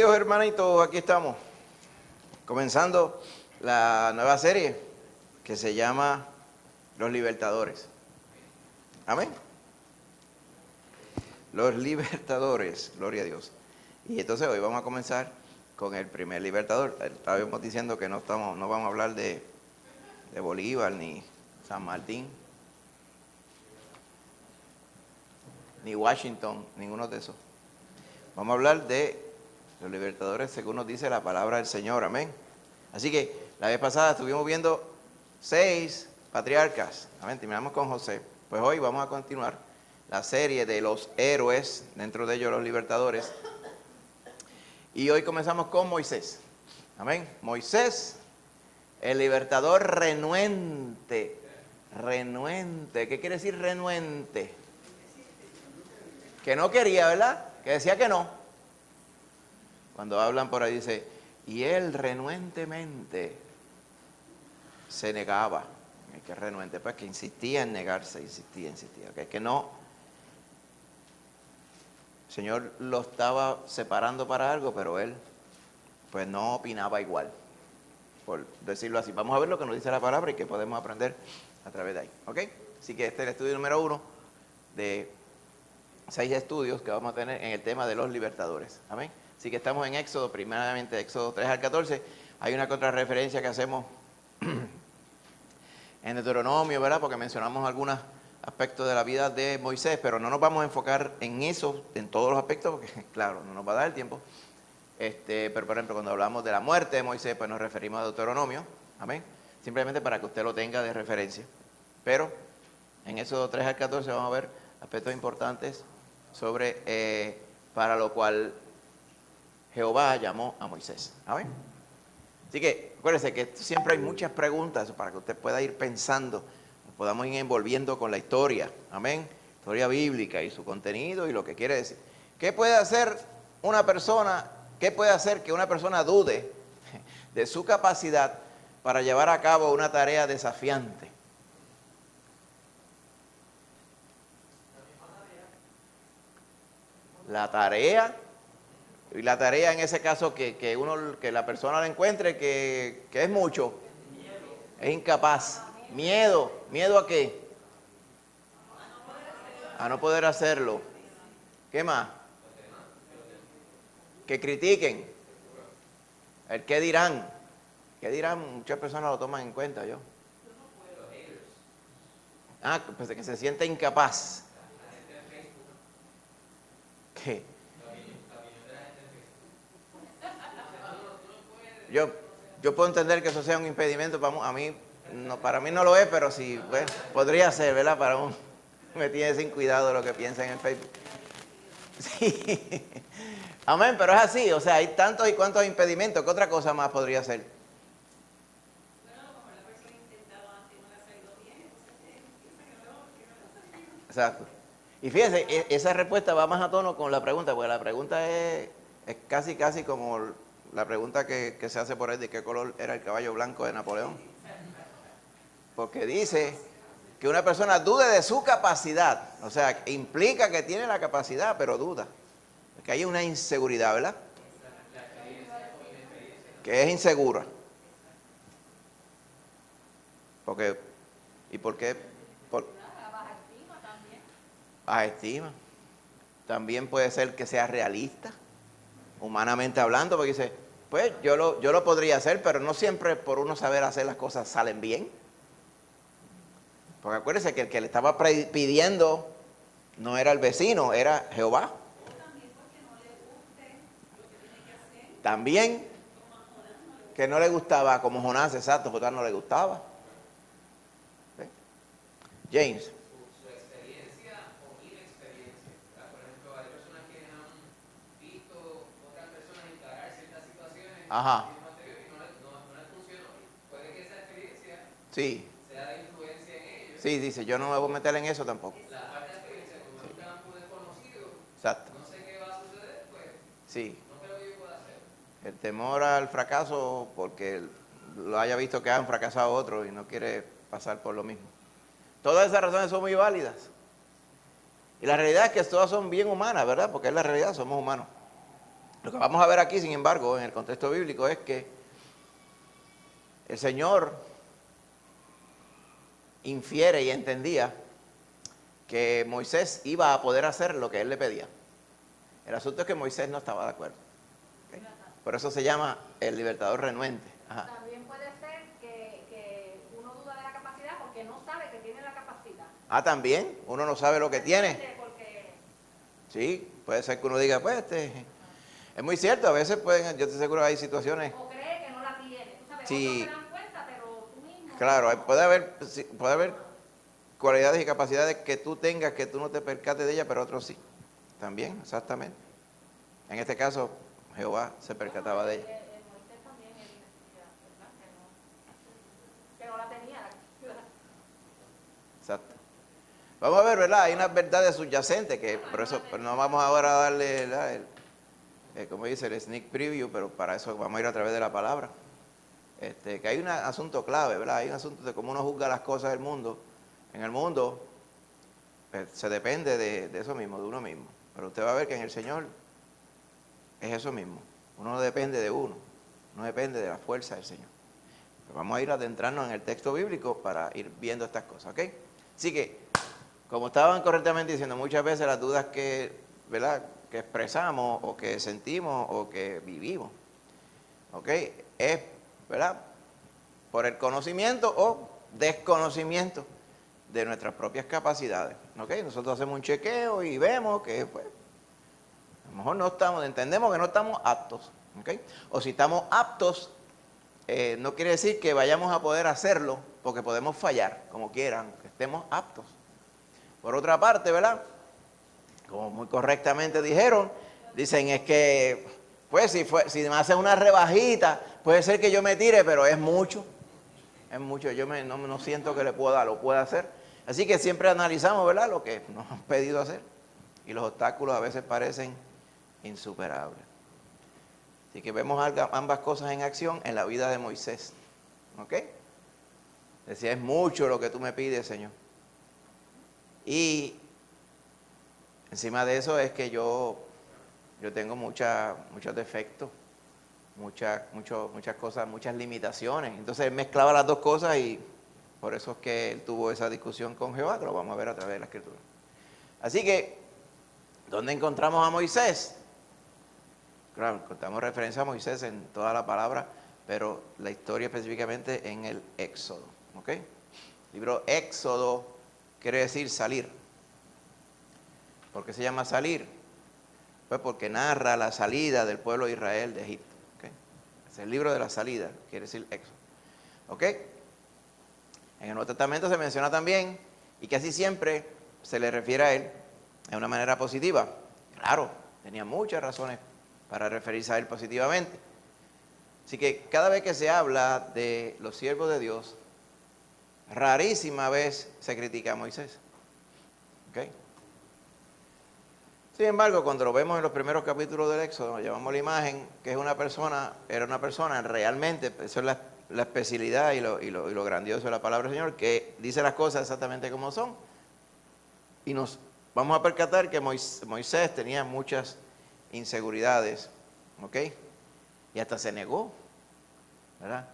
Dios, hermanitos, aquí estamos, comenzando la nueva serie que se llama Los Libertadores. Amén. Los Libertadores, gloria a Dios. Y entonces hoy vamos a comenzar con el primer libertador. Estábamos diciendo que no vamos a hablar de Bolívar, ni San Martín, ni Washington, ninguno de esos. Vamos a hablar de los libertadores según nos dice la palabra del Señor, amén. Así que la vez pasada estuvimos viendo 6 patriarcas, amén, terminamos con José. Pues hoy vamos a continuar la serie de los héroes, dentro de ellos los libertadores. Y hoy comenzamos con Moisés, amén. Moisés, el libertador renuente. Renuente, ¿qué quiere decir renuente? Que no quería, ¿verdad? Que decía que no. Cuando hablan por ahí dice, y él renuentemente se negaba. ¿Qué renuente? Pues que insistía en negarse, insistía. Que no. El Señor lo estaba separando para algo, pero él pues no opinaba igual, por decirlo así. Vamos a ver lo que nos dice la palabra y qué podemos aprender a través de ahí. ¿Ok? Así que este es el estudio número 1 de 6 estudios que vamos a tener en el tema de los libertadores. Amén. Así que estamos en Éxodo, primeramente Éxodo 3 al 14. Hay una contrarreferencia que hacemos en Deuteronomio, ¿verdad? Porque mencionamos algunos aspectos de la vida de Moisés, pero no nos vamos a enfocar en eso, en todos los aspectos, porque claro, no nos va a dar el tiempo. Pero por ejemplo, cuando hablamos de la muerte de Moisés, pues nos referimos a Deuteronomio. Amén. Simplemente para que usted lo tenga de referencia. Pero en Éxodo 3 al 14 vamos a ver aspectos importantes sobre para lo cual Jehová llamó a Moisés. ¿Amén? Así que acuérdese que siempre hay muchas preguntas para que usted pueda ir pensando, nos podamos ir envolviendo con la historia. Amén. Historia bíblica y su contenido y lo que quiere decir. ¿Qué puede hacer una persona? ¿Qué puede hacer que una persona dude de su capacidad para llevar a cabo una tarea desafiante? La tarea, y la tarea en ese caso que la persona la encuentre que es mucho, es incapaz. Miedo ¿a qué? A no poder hacerlo. ¿Qué más? Que critiquen. El qué dirán. ¿Qué dirán? Muchas personas lo toman en cuenta, yo. Pues que se siente incapaz. ¿Qué? Yo puedo entender que eso sea un impedimento para mí no lo es, pero sí, bueno, podría ser, ¿verdad? Para uno me tiene sin cuidado lo que piensa en el Facebook. Sí, amén, pero es así, o sea, hay tantos y cuantos impedimentos, ¿qué otra cosa más podría ser? Bueno, como la persona intentaba antes no le ha salido bien, exacto. Y fíjense, esa respuesta va más a tono con la pregunta, porque la pregunta es casi como la pregunta que se hace por ahí de qué color era el caballo blanco de Napoleón. Porque dice que una persona dude de su capacidad, o sea, implica que tiene la capacidad, pero duda. Que hay una inseguridad, ¿verdad? Que es insegura. ¿Y por qué? Baja estima. También puede ser que sea realista, humanamente hablando, porque dice, pues yo lo podría hacer, pero no siempre por uno saber hacer las cosas salen bien. Porque acuérdense que el que le estaba pidiendo no era el vecino, era Jehová. También que no le gustaba, como Jonás, exacto, Jonás no le gustaba. ¿Sí? James. Su experiencia o inexperiencia. Por ejemplo, hay personas que han visto otras personas encarar ciertas situaciones Ajá. y no les funcionó. Puede que esa experiencia Sí. sea de influencia en ellos. Sí, dice, yo no me voy a meter en eso tampoco. La parte de experiencia, como es un campo desconocido, exacto. no sé qué va a suceder, pues sí. No creo que yo pueda hacer. El temor al fracaso porque lo haya visto que han fracasado otros y no quiere pasar por lo mismo. Todas esas razones son muy válidas. Y la realidad es que todas son bien humanas, ¿verdad? Porque es la realidad, somos humanos. Lo que vamos a ver aquí, sin embargo, en el contexto bíblico es que el Señor infiere y entendía que Moisés iba a poder hacer lo que él le pedía. El asunto es que Moisés no estaba de acuerdo. ¿Okay? Por eso se llama el libertador renuente. Ajá. También puede ser que uno duda de la capacidad porque no sabe que tiene la capacidad. Ah, también, uno no sabe lo que tiene. Porque Sí, puede ser que uno diga, pues, es muy cierto, a veces pueden, yo te aseguro hay situaciones, o cree que no la tiene. Tú sabes, sí, otros se dan cuenta, pero tú mismo. claro, puede haber cualidades y capacidades que tú tengas, que tú no te percates de ellas, pero otros sí, también, exactamente. En este caso, Jehová se percataba de ella. Moisés también ¿verdad? Que no la tenía. Exacto. Vamos a ver, ¿verdad? Hay unas verdades subyacentes que por eso pero no vamos ahora a darle, ¿verdad? Como dice, el sneak preview, pero para eso vamos a ir a través de la palabra. Que hay un asunto clave, ¿verdad? Hay un asunto de cómo uno juzga las cosas del mundo. En el mundo se depende de eso mismo, de uno mismo. Pero usted va a ver que en el Señor es eso mismo. Uno no depende de uno, no depende de la fuerza del Señor. Pero vamos a ir adentrarnos en el texto bíblico para ir viendo estas cosas, ¿ok? Así que, como estaban correctamente diciendo, muchas veces las dudas que, ¿verdad?, que expresamos o que sentimos o que vivimos, ¿ok?, es, ¿verdad?, por el conocimiento o desconocimiento de nuestras propias capacidades, ¿ok? Nosotros hacemos un chequeo y vemos que, pues, a lo mejor no estamos, entendemos que no estamos aptos, ¿ok? O si estamos aptos, no quiere decir que vayamos a poder hacerlo, porque podemos fallar, como quieran, que estemos aptos. Por otra parte, ¿verdad?, como muy correctamente dicen es que, pues si me hacen una rebajita, puede ser que yo me tire, pero es mucho, yo no siento que lo pueda hacer. Así que siempre analizamos, ¿verdad?, lo que nos han pedido hacer, y los obstáculos a veces parecen insuperables. Así que vemos ambas cosas en acción en la vida de Moisés, ¿ok? Decía, es mucho lo que tú me pides, Señor. Y encima de eso es que yo tengo muchos defectos, muchas cosas, muchas limitaciones. Entonces él mezclaba las dos cosas y por eso es que él tuvo esa discusión con Jehová, que lo vamos a ver a través de la Escritura. Así que, ¿dónde encontramos a Moisés? Claro, encontramos referencia a Moisés en toda la palabra, pero la historia específicamente en el Éxodo, ¿ok? El libro Éxodo quiere decir salir. ¿Por qué se llama salir? Pues porque narra la salida del pueblo de Israel de Egipto. ¿Okay? Es el libro de la salida, quiere decir Éxodo. ¿Ok? En el Nuevo Testamento se menciona también, y casi siempre se le refiere a él de una manera positiva. Claro, tenía muchas razones para referirse a él positivamente. Así que cada vez que se habla de los siervos de Dios, rarísima vez se critica a Moisés. ¿Ok? Sin embargo, cuando lo vemos en los primeros capítulos del Éxodo, nos llevamos la imagen que era una persona realmente, eso es la especialidad y lo grandioso de la palabra del Señor, que dice las cosas exactamente como son. Y nos vamos a percatar que Moisés tenía muchas inseguridades, ¿ok? Y hasta se negó, ¿verdad?,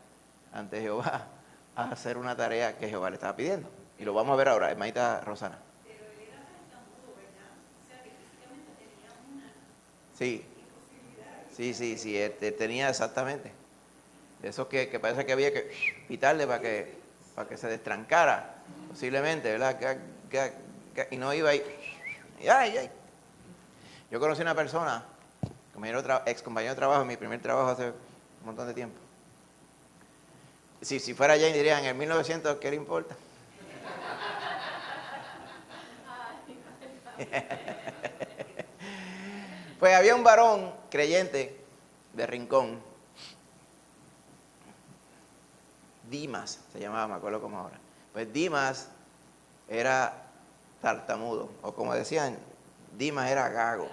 ante Jehová a hacer una tarea que Jehová le estaba pidiendo. Y lo vamos a ver ahora, hermanita Rosana. Sí, él tenía exactamente. De esos que parece que había que pitarle para que se destrancara, posiblemente, ¿verdad? Y no iba ahí. ¡Ay! Yo conocí a una persona, ex compañero de trabajo, en mi primer trabajo hace un montón de tiempo. Si fuera Jane dirían, en el 1900, ¿qué le importa? Pues había un varón creyente de Rincón, Dimas se llamaba, me acuerdo como ahora. Pues Dimas era tartamudo, o como decían, Dimas era gago.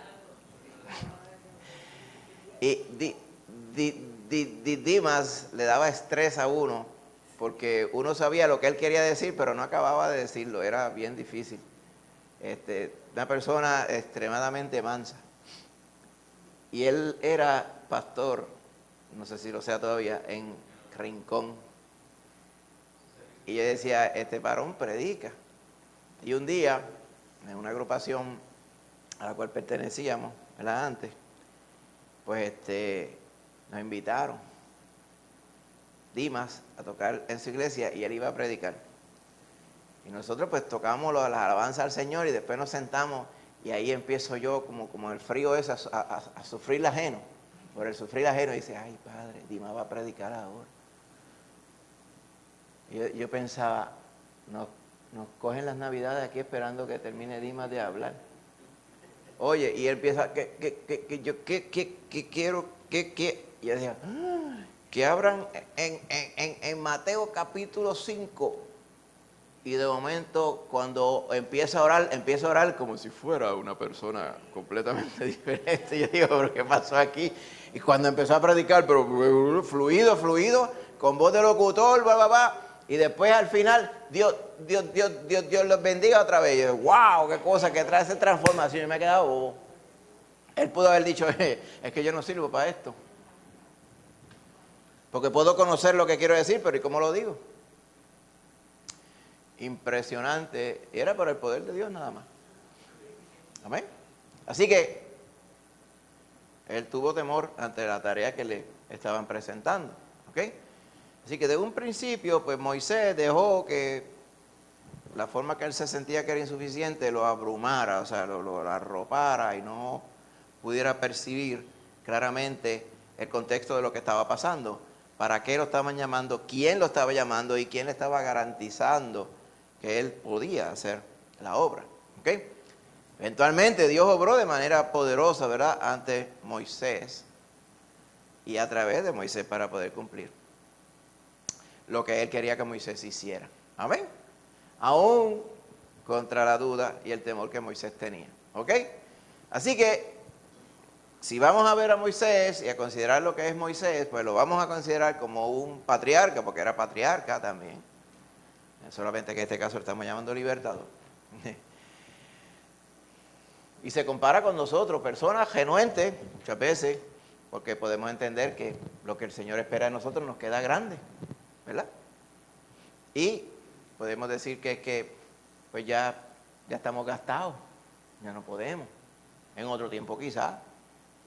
Y Dimas le daba estrés a uno, porque uno sabía lo que él quería decir, pero no acababa de decirlo, era bien difícil. Una persona extremadamente mansa. Y él era pastor, no sé si lo sea todavía, en Rincón. Y yo decía, este varón predica. Y un día, en una agrupación a la cual pertenecíamos, ¿verdad? Antes, pues nos invitaron, Dimas, a tocar en su iglesia y él iba a predicar. Y nosotros pues tocamos las alabanzas al Señor y después nos sentamos y ahí empiezo yo como el frío ese a sufrir ajeno. Por el sufrir ajeno y dice, ay padre, Dimas va a predicar ahora. Y yo pensaba, nos cogen las navidades aquí esperando que termine Dimas de hablar. Oye, y él empieza, quiero. Y yo decía, que abran en Mateo capítulo 5. Y de momento, cuando empieza a orar como si fuera una persona completamente diferente. Yo digo, ¿pero qué pasó aquí? Y cuando empezó a predicar, pero fluido, con voz de locutor, y después al final, Dios los bendiga otra vez. Y yo, wow, qué cosa que trae esa transformación. Y me he quedado bobo. Él pudo haber dicho, es que yo no sirvo para esto. Porque puedo conocer lo que quiero decir, pero ¿y cómo lo digo? Impresionante. Y era por el poder de Dios nada más. Amén. Así que él tuvo temor ante la tarea que le estaban presentando. ¿Ok? Así que de un principio, pues Moisés dejó que la forma que él se sentía que era insuficiente lo abrumara, o sea, lo arropara y no pudiera percibir claramente el contexto de lo que estaba pasando. ¿Para qué lo estaban llamando? ¿Quién lo estaba llamando? ¿Y quién le estaba garantizando que él podía hacer la obra? ¿Ok? Eventualmente Dios obró de manera poderosa, ¿verdad? Ante Moisés y a través de Moisés para poder cumplir lo que él quería que Moisés hiciera. Amén. Aún contra la duda y el temor que Moisés tenía. ¿Ok? Así que, si vamos a ver a Moisés y a considerar lo que es Moisés, pues lo vamos a considerar como un patriarca, porque era patriarca también. Solamente que en este caso lo estamos llamando libertador. Y se compara con nosotros, personas genuentes, muchas veces, porque podemos entender que lo que el Señor espera de nosotros nos queda grande, ¿verdad? Y podemos decir que es que pues ya estamos gastados, ya no podemos. En otro tiempo quizás,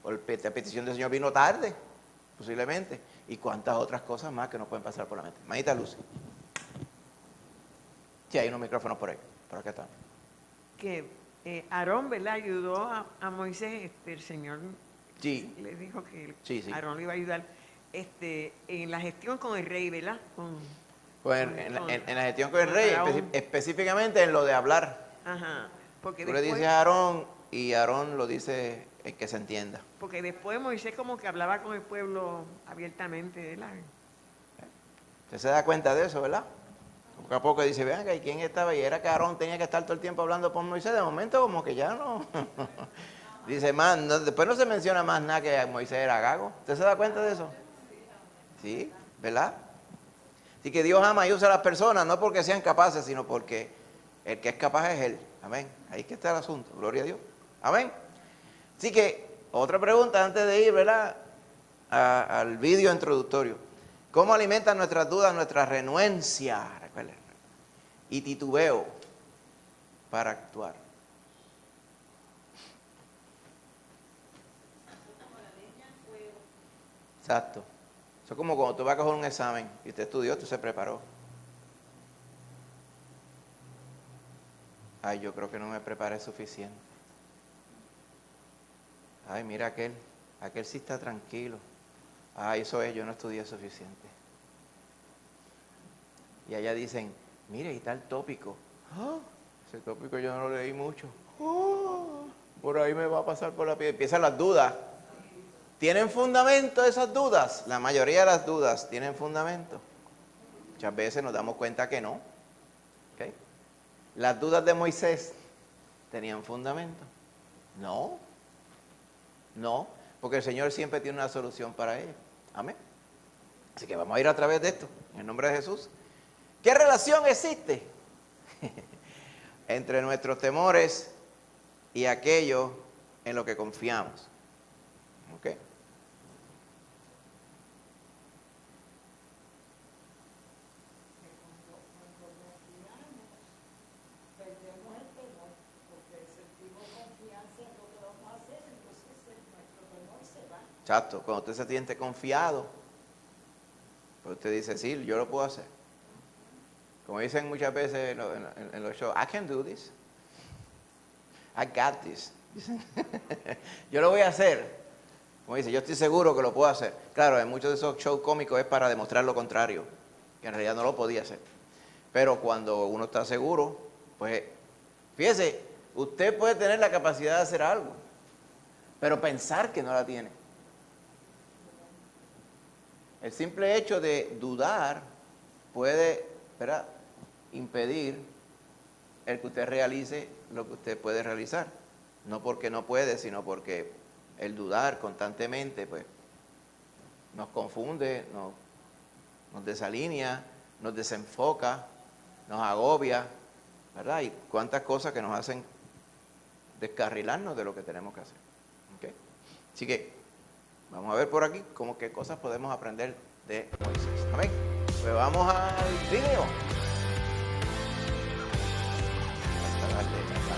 por la petición del Señor vino tarde, posiblemente. Y cuántas otras cosas más que nos pueden pasar por la mente. Manita Lucy. Sí, hay unos micrófonos por ahí, por acá están. Que Aarón, ¿verdad? Ayudó a Moisés, el Señor Sí. le dijo que Sí. Aarón le iba a ayudar en la gestión con el rey, ¿verdad? Pues en la gestión con el rey, específicamente en lo de hablar. Ajá. Porque Tú después, le dices a Aarón y Aarón lo dice el que se entienda. porque después Moisés como que hablaba con el pueblo abiertamente, ¿verdad? Usted se da cuenta de eso, ¿verdad? Poco a poco dice, vean, ¿y quién estaba? Y era que Aarón tenía que estar todo el tiempo hablando por Moisés. De momento como que ya no. Dice, después no se menciona más nada que Moisés era gago. ¿Usted se da cuenta de eso? Sí, ¿verdad? Así que Dios ama y usa a las personas, no porque sean capaces, sino porque el que es capaz es Él. Amén. Ahí que está el asunto. Gloria a Dios. Amén. Así que, otra pregunta antes de ir, ¿verdad? Al vídeo introductorio. ¿Cómo alimentan nuestras dudas, nuestra renuencia? Recuerden. Y titubeo para actuar. Exacto. Eso es como cuando tú vas a coger un examen y usted estudió, usted se preparó. Ay, yo creo que no me preparé suficiente. Ay, mira aquel sí está tranquilo. Ay, eso es, yo no estudié suficiente. Y allá dicen, mire, y tal tópico. ¡Ah! Ese tópico yo no lo leí mucho. ¡Ah! Por ahí me va a pasar por la piel. Empiezan las dudas. ¿Tienen fundamento esas dudas? La mayoría de las dudas tienen fundamento. Muchas veces nos damos cuenta que no. ¿Okay? Las dudas de Moisés tenían fundamento. No, porque el Señor siempre tiene una solución para ello. Amén. Así que vamos a ir a través de esto, en el nombre de Jesús. ¿Qué relación existe entre nuestros temores y aquello en lo que confiamos? ¿Ok? Exacto. Cuando usted se siente confiado, pues usted dice, sí, yo lo puedo hacer. Como dicen muchas veces en los shows, I can do this. I got this. Dicen, yo lo voy a hacer. Como dice, yo estoy seguro que lo puedo hacer. Claro, en muchos de esos shows cómicos es para demostrar lo contrario, que en realidad no lo podía hacer. Pero cuando uno está seguro, pues, fíjese, usted puede tener la capacidad de hacer algo, pero pensar que no la tiene. El simple hecho de dudar puede, ¿verdad?, impedir el que usted realice lo que usted puede realizar. No porque no puede, sino porque el dudar constantemente, pues, nos confunde, nos desalinea, nos desenfoca, nos agobia, ¿verdad? Y cuántas cosas que nos hacen descarrilarnos de lo que tenemos que hacer. ¿Okay? Así que vamos a ver por aquí qué cosas podemos aprender de Moisés. Amén. Pues vamos al video. Hasta darle acá.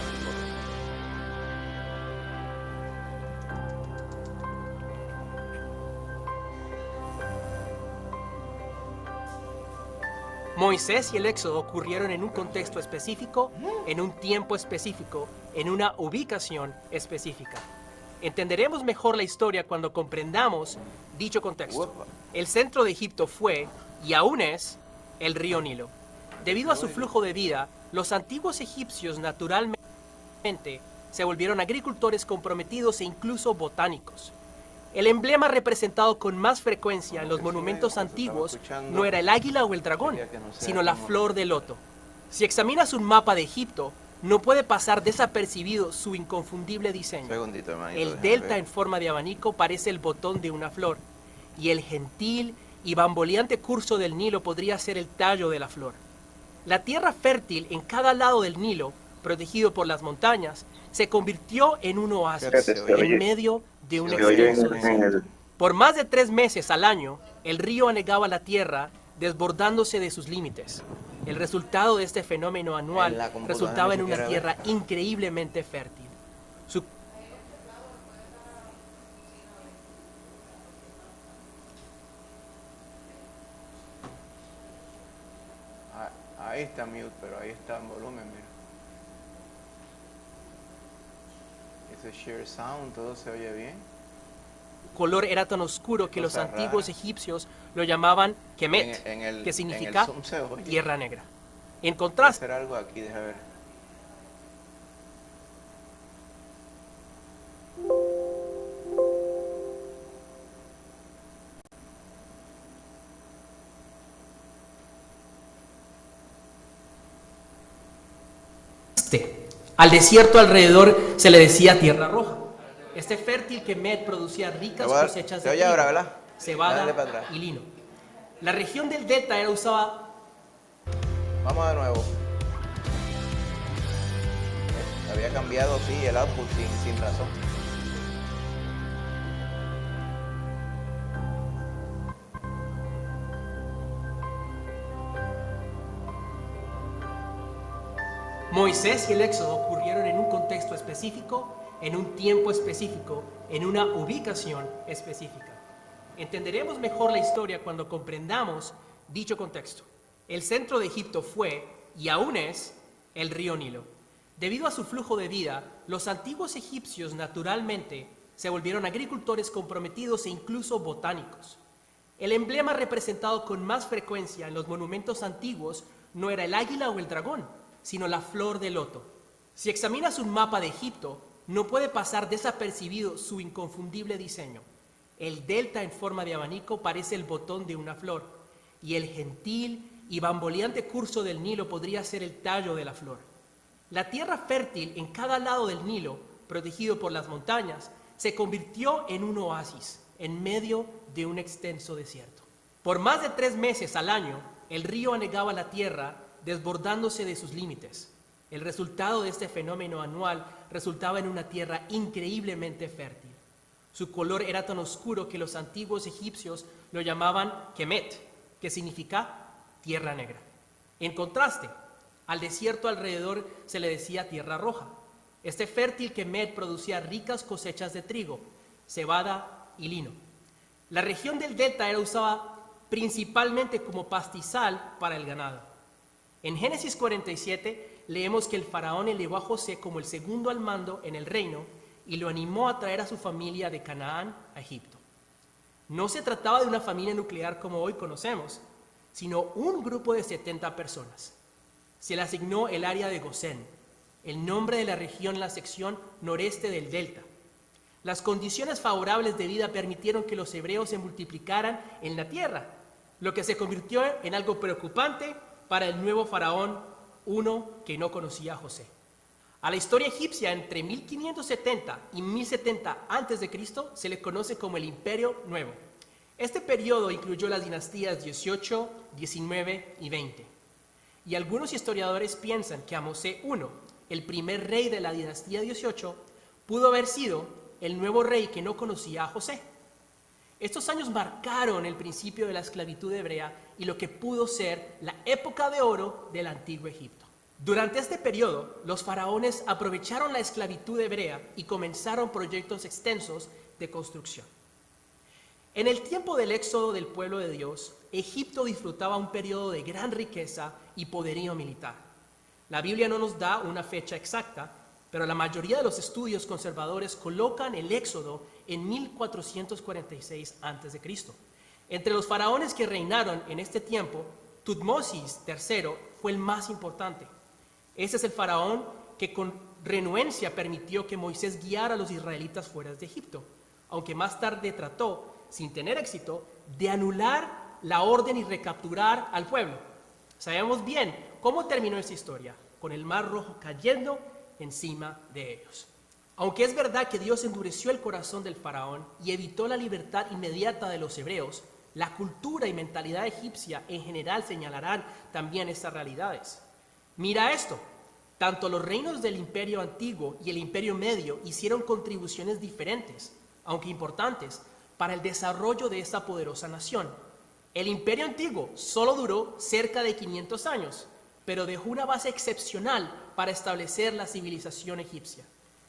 Moisés y el Éxodo ocurrieron en un contexto específico, en un tiempo específico, en una ubicación específica. Entenderemos mejor la historia cuando comprendamos dicho contexto. Uepa. El centro de Egipto fue, y aún es, el río Nilo. Debido a su flujo de vida, los antiguos egipcios naturalmente se volvieron agricultores comprometidos e incluso botánicos. El emblema representado con más frecuencia en los monumentos antiguos no era el águila o el dragón, sino la flor de loto. Si examinas un mapa de Egipto, no puede pasar desapercibido su inconfundible diseño. Segundito, hermanito, El déjame delta ver. en forma de abanico parece el botón de una flor, y el gentil y bamboleante curso del Nilo podría ser el tallo de la flor. La tierra fértil en cada lado del Nilo, protegido por las montañas, se convirtió en un oasis en medio de un extenso desierto. Por más de 3 meses al año, el río anegaba la tierra, desbordándose de sus límites. El resultado de este fenómeno En anual la computadora resultaba en ni una siquiera tierra increíblemente fértil. Su Ahí está mute, pero ahí está en volumen, mira. Ese share sound, todo se oye bien. color era tan oscuro que los Cosa antiguos rara. egipcios lo llamaban Kemet, que En significa el Zoom se oye. tierra negra. En Voy a contraste, hacer algo aquí, déjame ver. al desierto alrededor se le decía tierra roja. Este fértil Kemet producía ricas cosechas Se de oye ahora, trigo, ¿verdad? cebada Dale para atrás. y lino. La región del delta era usada Vamos de nuevo. Había cambiado, sí, el output sin razón. Moisés y el Éxodo ocurrieron en un contexto específico, en un tiempo específico, en una ubicación específica. Entenderemos mejor la historia cuando comprendamos dicho contexto. El centro de Egipto fue, y aún es, el río Nilo. Debido a su flujo de vida, los antiguos egipcios naturalmente se volvieron agricultores comprometidos e incluso botánicos. El emblema representado con más frecuencia en los monumentos antiguos no era el águila o el dragón, sino la flor de loto. Si examinas un mapa de Egipto, no puede pasar desapercibido su inconfundible diseño. El delta en forma de abanico parece el botón de una flor, y el gentil y bamboleante curso del Nilo podría ser el tallo de la flor. La tierra fértil en cada lado del Nilo, protegido por las montañas, se convirtió en un oasis en medio de un extenso desierto. Por más de 3 meses al año, el río anegaba la tierra, desbordándose de sus límites. El resultado de este fenómeno anual resultaba en una tierra increíblemente fértil. Su color era tan oscuro que los antiguos egipcios lo llamaban Kemet, que significa tierra negra. En contraste, al desierto alrededor se le decía tierra roja. Este fértil Kemet producía ricas cosechas de trigo, cebada y lino. La región del delta era usada principalmente como pastizal para el ganado. En Génesis 47 leemos que el faraón elevó a José como el segundo al mando en el reino y lo animó a traer a su familia de Canaán a Egipto. No se trataba de una familia nuclear como hoy conocemos, sino un grupo de 70 personas. Se le asignó el área de Gosén, el nombre de la región en la sección noreste del delta. Las condiciones favorables de vida permitieron que los hebreos se multiplicaran en la tierra, lo que se convirtió en algo preocupante para el nuevo faraón, uno que no conocía a José. A la historia egipcia entre 1570 y 1070 a.C. se le conoce como el Imperio Nuevo. Este periodo incluyó las dinastías 18, 19 y 20. Y algunos historiadores piensan que Amosé I, el primer rey de la dinastía 18, pudo haber sido el nuevo rey que no conocía a José. Estos años marcaron el principio de la esclavitud hebrea y lo que pudo ser la época de oro del antiguo Egipto. Durante este periodo, los faraones aprovecharon la esclavitud hebrea y comenzaron proyectos extensos de construcción. En el tiempo del éxodo del pueblo de Dios, Egipto disfrutaba un periodo de gran riqueza y poderío militar. La Biblia no nos da una fecha exacta, pero la mayoría de los estudios conservadores colocan el éxodo en 1446 a.C. Entre los faraones que reinaron en este tiempo, Tutmosis III fue el más importante. Este es el faraón que con renuencia permitió que Moisés guiara a los israelitas fuera de Egipto, aunque más tarde trató, sin tener éxito, de anular la orden y recapturar al pueblo. Sabemos bien cómo terminó esta historia, con el Mar Rojo cayendo encima de ellos. Aunque es verdad que Dios endureció el corazón del faraón y evitó la libertad inmediata de los hebreos, la cultura y mentalidad egipcia en general señalarán también estas realidades. Mira esto, tanto los reinos del imperio antiguo y el imperio medio hicieron contribuciones diferentes, aunque importantes, para el desarrollo de esta poderosa nación. El imperio antiguo solo duró cerca de 500 años, pero dejó una base excepcional para establecer la civilización egipcia.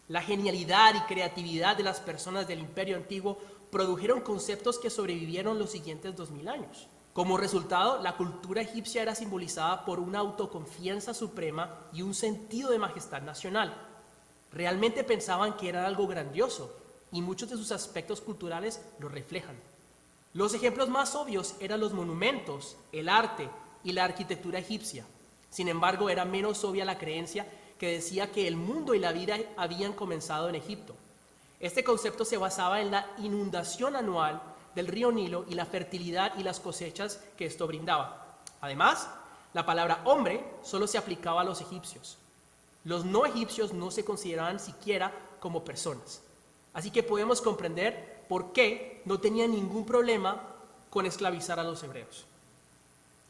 La genialidad y creatividad de las personas del imperio antiguo produjeron conceptos que sobrevivieron los siguientes 2000 años. Como resultado, la cultura egipcia era simbolizada por una autoconfianza suprema y un sentido de majestad nacional. Realmente pensaban que era algo grandioso, y muchos de sus aspectos culturales lo reflejan. Los ejemplos más obvios eran los monumentos, el arte y la arquitectura egipcia. Sin embargo, era menos obvia la creencia que decía que el mundo y la vida habían comenzado en Egipto. Este concepto se basaba en la inundación anual del río Nilo y la fertilidad y las cosechas que esto brindaba. Además, la palabra hombre solo se aplicaba a los egipcios. Los no egipcios no se consideraban siquiera como personas. Así que podemos comprender por qué no tenían ningún problema con esclavizar a los hebreos.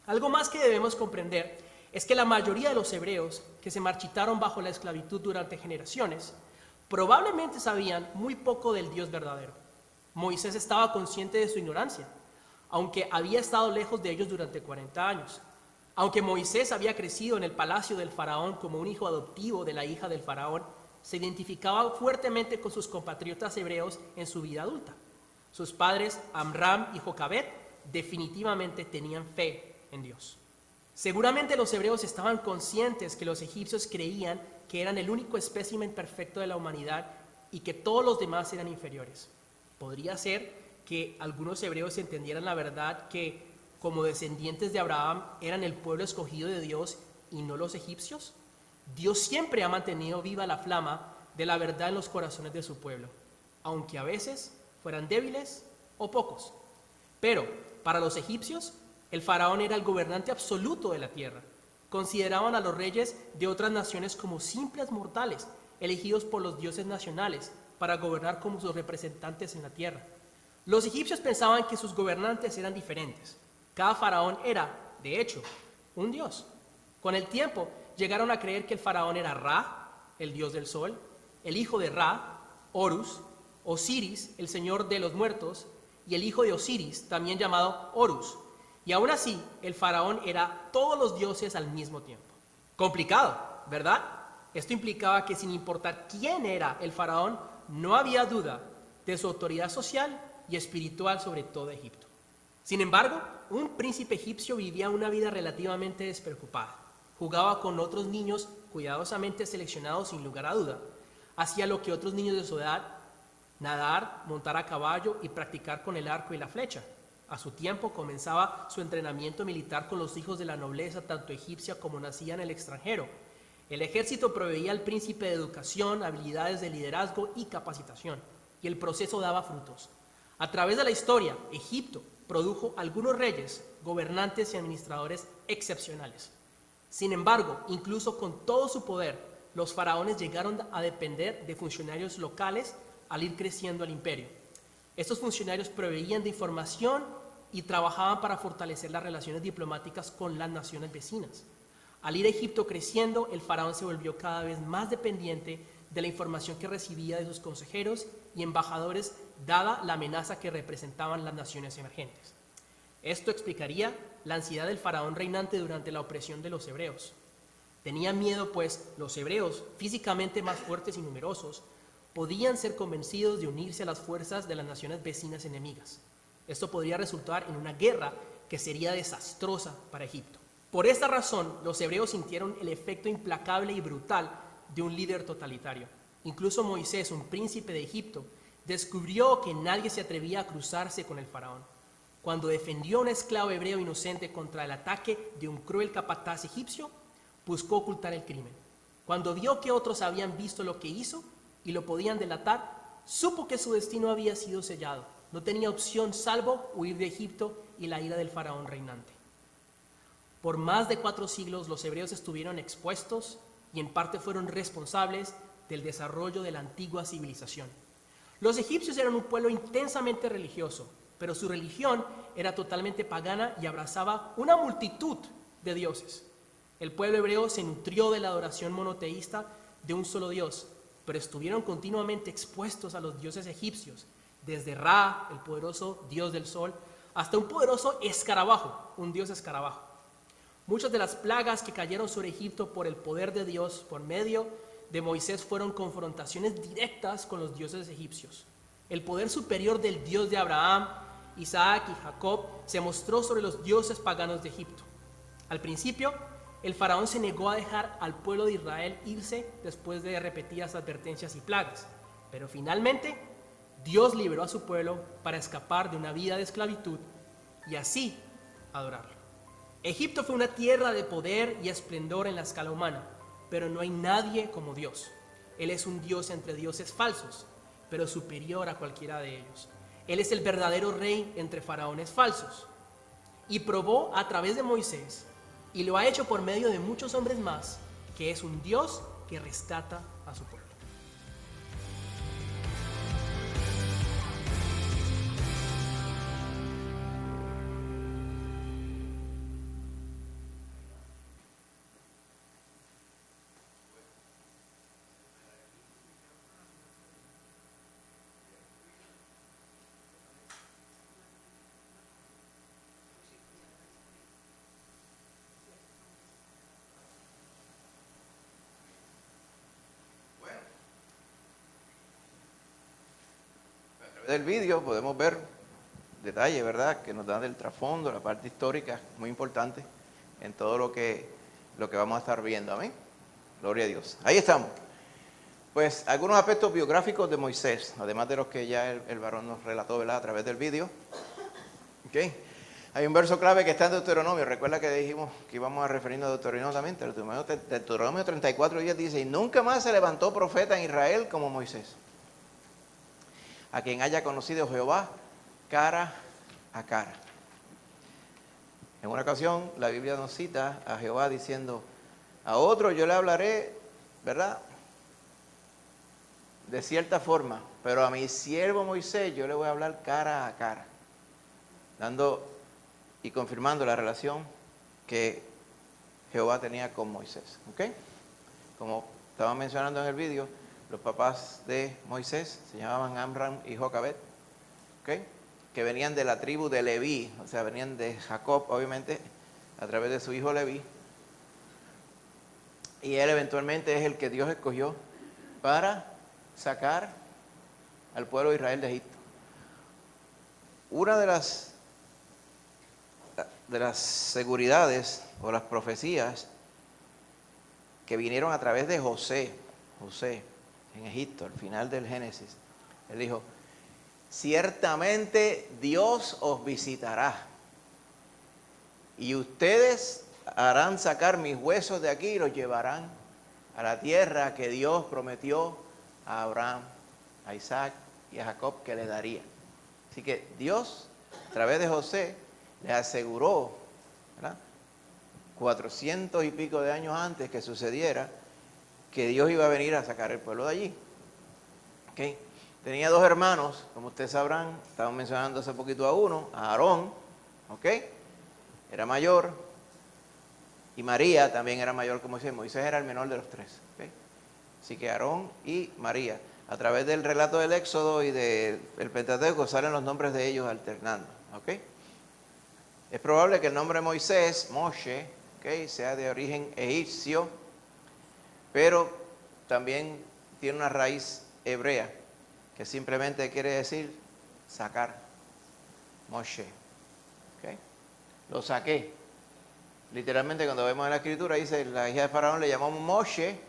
Algo más que debemos comprender es que la mayoría de los hebreos que se marchitaron bajo la esclavitud durante generaciones probablemente sabían muy poco del Dios verdadero. Moisés estaba consciente de su ignorancia, aunque había estado lejos de ellos durante 40 años. Aunque Moisés había crecido en el palacio del faraón como un hijo adoptivo de la hija del faraón, se identificaba fuertemente con sus compatriotas hebreos en su vida adulta. Sus padres, Amram y Jocabed, definitivamente tenían fe en Dios. Seguramente los hebreos estaban conscientes que los egipcios creían que eran el único espécimen perfecto de la humanidad y que todos los demás eran inferiores. Podría ser que algunos hebreos entendieran la verdad que, como descendientes de Abraham, eran el pueblo escogido de Dios y no los egipcios. Dios siempre ha mantenido viva la flama de la verdad en los corazones de su pueblo, aunque a veces fueran débiles o pocos. Pero para los egipcios, el faraón era el gobernante absoluto de la tierra. Consideraban a los reyes de otras naciones como simples mortales, elegidos por los dioses nacionales para gobernar como sus representantes en la tierra. Los egipcios pensaban que sus gobernantes eran diferentes. Cada faraón era, de hecho, un dios. Con el tiempo, llegaron a creer que el faraón era Ra, el dios del sol, el hijo de Ra, Horus, Osiris, el señor de los muertos, y el hijo de Osiris, también llamado Horus. Y aún así, el faraón era todos los dioses al mismo tiempo. Complicado, ¿verdad? Esto implicaba que sin importar quién era el faraón, no había duda de su autoridad social y espiritual sobre todo Egipto. Sin embargo, un príncipe egipcio vivía una vida relativamente despreocupada. Jugaba con otros niños cuidadosamente seleccionados sin lugar a duda. Hacía lo que otros niños de su edad: nadar, montar a caballo y practicar con el arco y la flecha. A su tiempo comenzaba su entrenamiento militar con los hijos de la nobleza, tanto egipcia como nacida en el extranjero. El ejército proveía al príncipe de educación, habilidades de liderazgo y capacitación, y el proceso daba frutos. A través de la historia, Egipto produjo algunos reyes, gobernantes y administradores excepcionales. Sin embargo, incluso con todo su poder, los faraones llegaron a depender de funcionarios locales al ir creciendo el imperio. Estos funcionarios proveían de información y trabajaban para fortalecer las relaciones diplomáticas con las naciones vecinas. Al ir a Egipto creciendo, el faraón se volvió cada vez más dependiente de la información que recibía de sus consejeros y embajadores, dada la amenaza que representaban las naciones emergentes. Esto explicaría la ansiedad del faraón reinante durante la opresión de los hebreos. Tenía miedo, pues los hebreos, físicamente más fuertes y numerosos, podían ser convencidos de unirse a las fuerzas de las naciones vecinas enemigas. Esto podría resultar en una guerra que sería desastrosa para Egipto. Por esta razón, los hebreos sintieron el efecto implacable y brutal de un líder totalitario. Incluso Moisés, un príncipe de Egipto, descubrió que nadie se atrevía a cruzarse con el faraón. Cuando defendió a un esclavo hebreo inocente contra el ataque de un cruel capataz egipcio, buscó ocultar el crimen. Cuando vio que otros habían visto lo que hizo y lo podían delatar, supo que su destino había sido sellado. No tenía opción salvo huir de Egipto y la ira del faraón reinante. Por más de 4 siglos los hebreos estuvieron expuestos y en parte fueron responsables del desarrollo de la antigua civilización. Los egipcios eran un pueblo intensamente religioso, pero su religión era totalmente pagana y abrazaba una multitud de dioses. El pueblo hebreo se nutrió de la adoración monoteísta de un solo Dios, pero estuvieron continuamente expuestos a los dioses egipcios, desde Ra, el poderoso dios del sol, hasta un poderoso escarabajo, un dios escarabajo. Muchas de las plagas que cayeron sobre Egipto por el poder de Dios por medio de Moisés fueron confrontaciones directas con los dioses egipcios. El poder superior del Dios de Abraham, Isaac y Jacob se mostró sobre los dioses paganos de Egipto. Al principio, el faraón se negó a dejar al pueblo de Israel irse después de repetidas advertencias y plagas, pero finalmente Dios liberó a su pueblo para escapar de una vida de esclavitud y así adorarlo. Egipto fue una tierra de poder y esplendor en la escala humana, pero no hay nadie como Dios. Él es un Dios entre dioses falsos, pero superior a cualquiera de ellos. Él es el verdadero rey entre faraones falsos. Y probó a través de Moisés, y lo ha hecho por medio de muchos hombres más, que es un Dios que rescata a su pueblo. Del vídeo podemos ver detalles, ¿verdad?, que nos dan del trasfondo, la parte histórica, muy importante en todo lo que vamos a estar viendo. Amén. Gloria a Dios. Ahí estamos. Pues algunos aspectos biográficos de Moisés, además de los que ya el varón nos relató, ¿verdad?, a través del vídeo. ¿Okay? Hay un verso clave que está en Deuteronomio. Recuerda que dijimos que íbamos a referirnos a Deuteronomio también. Deuteronomio 34:10 dice: y nunca más se levantó profeta en Israel como Moisés, a quien haya conocido Jehová cara a cara. En una ocasión la Biblia nos cita a Jehová diciendo: a otro yo le hablaré, ¿verdad?, de cierta forma, pero a mi siervo Moisés yo le voy a hablar cara a cara, dando y confirmando la relación que Jehová tenía con Moisés. ¿Okay? Como estaba mencionando en el vídeo, los papás de Moisés se llamaban Amram y Jocabed, ¿okay?, que venían de la tribu de Leví, o sea, venían de Jacob, obviamente, a través de su hijo Leví. Y él eventualmente es el que Dios escogió para sacar al pueblo de Israel de Egipto. una de las seguridades o las profecías que vinieron a través de José en Egipto, al final del Génesis, él dijo, ciertamente Dios os visitará y ustedes harán sacar mis huesos de aquí y los llevarán a la tierra que Dios prometió a Abraham, a Isaac y a Jacob que le daría. Así que Dios, a través de José, le aseguró, ¿verdad?, 400 y pico de años antes que sucediera, que Dios iba a venir a sacar el pueblo de allí. ¿Okay? Tenía dos hermanos, como ustedes sabrán, estamos mencionando hace poquito a uno, a Aarón, ¿ok? Era mayor, y María también era mayor que Moisés. Moisés era el menor de los tres. ¿Okay? Así que Aarón y María. A través del relato del Éxodo y del Pentateuco salen los nombres de ellos alternando. ¿Okay? Es probable que el nombre Moisés, Moshe, ¿okay?, sea de origen egipcio, pero también tiene una raíz hebrea, que simplemente quiere decir sacar. Moshe. ¿Okay? Lo saqué. Literalmente cuando vemos en la escritura dice, la hija de Faraón le llamó Moshe,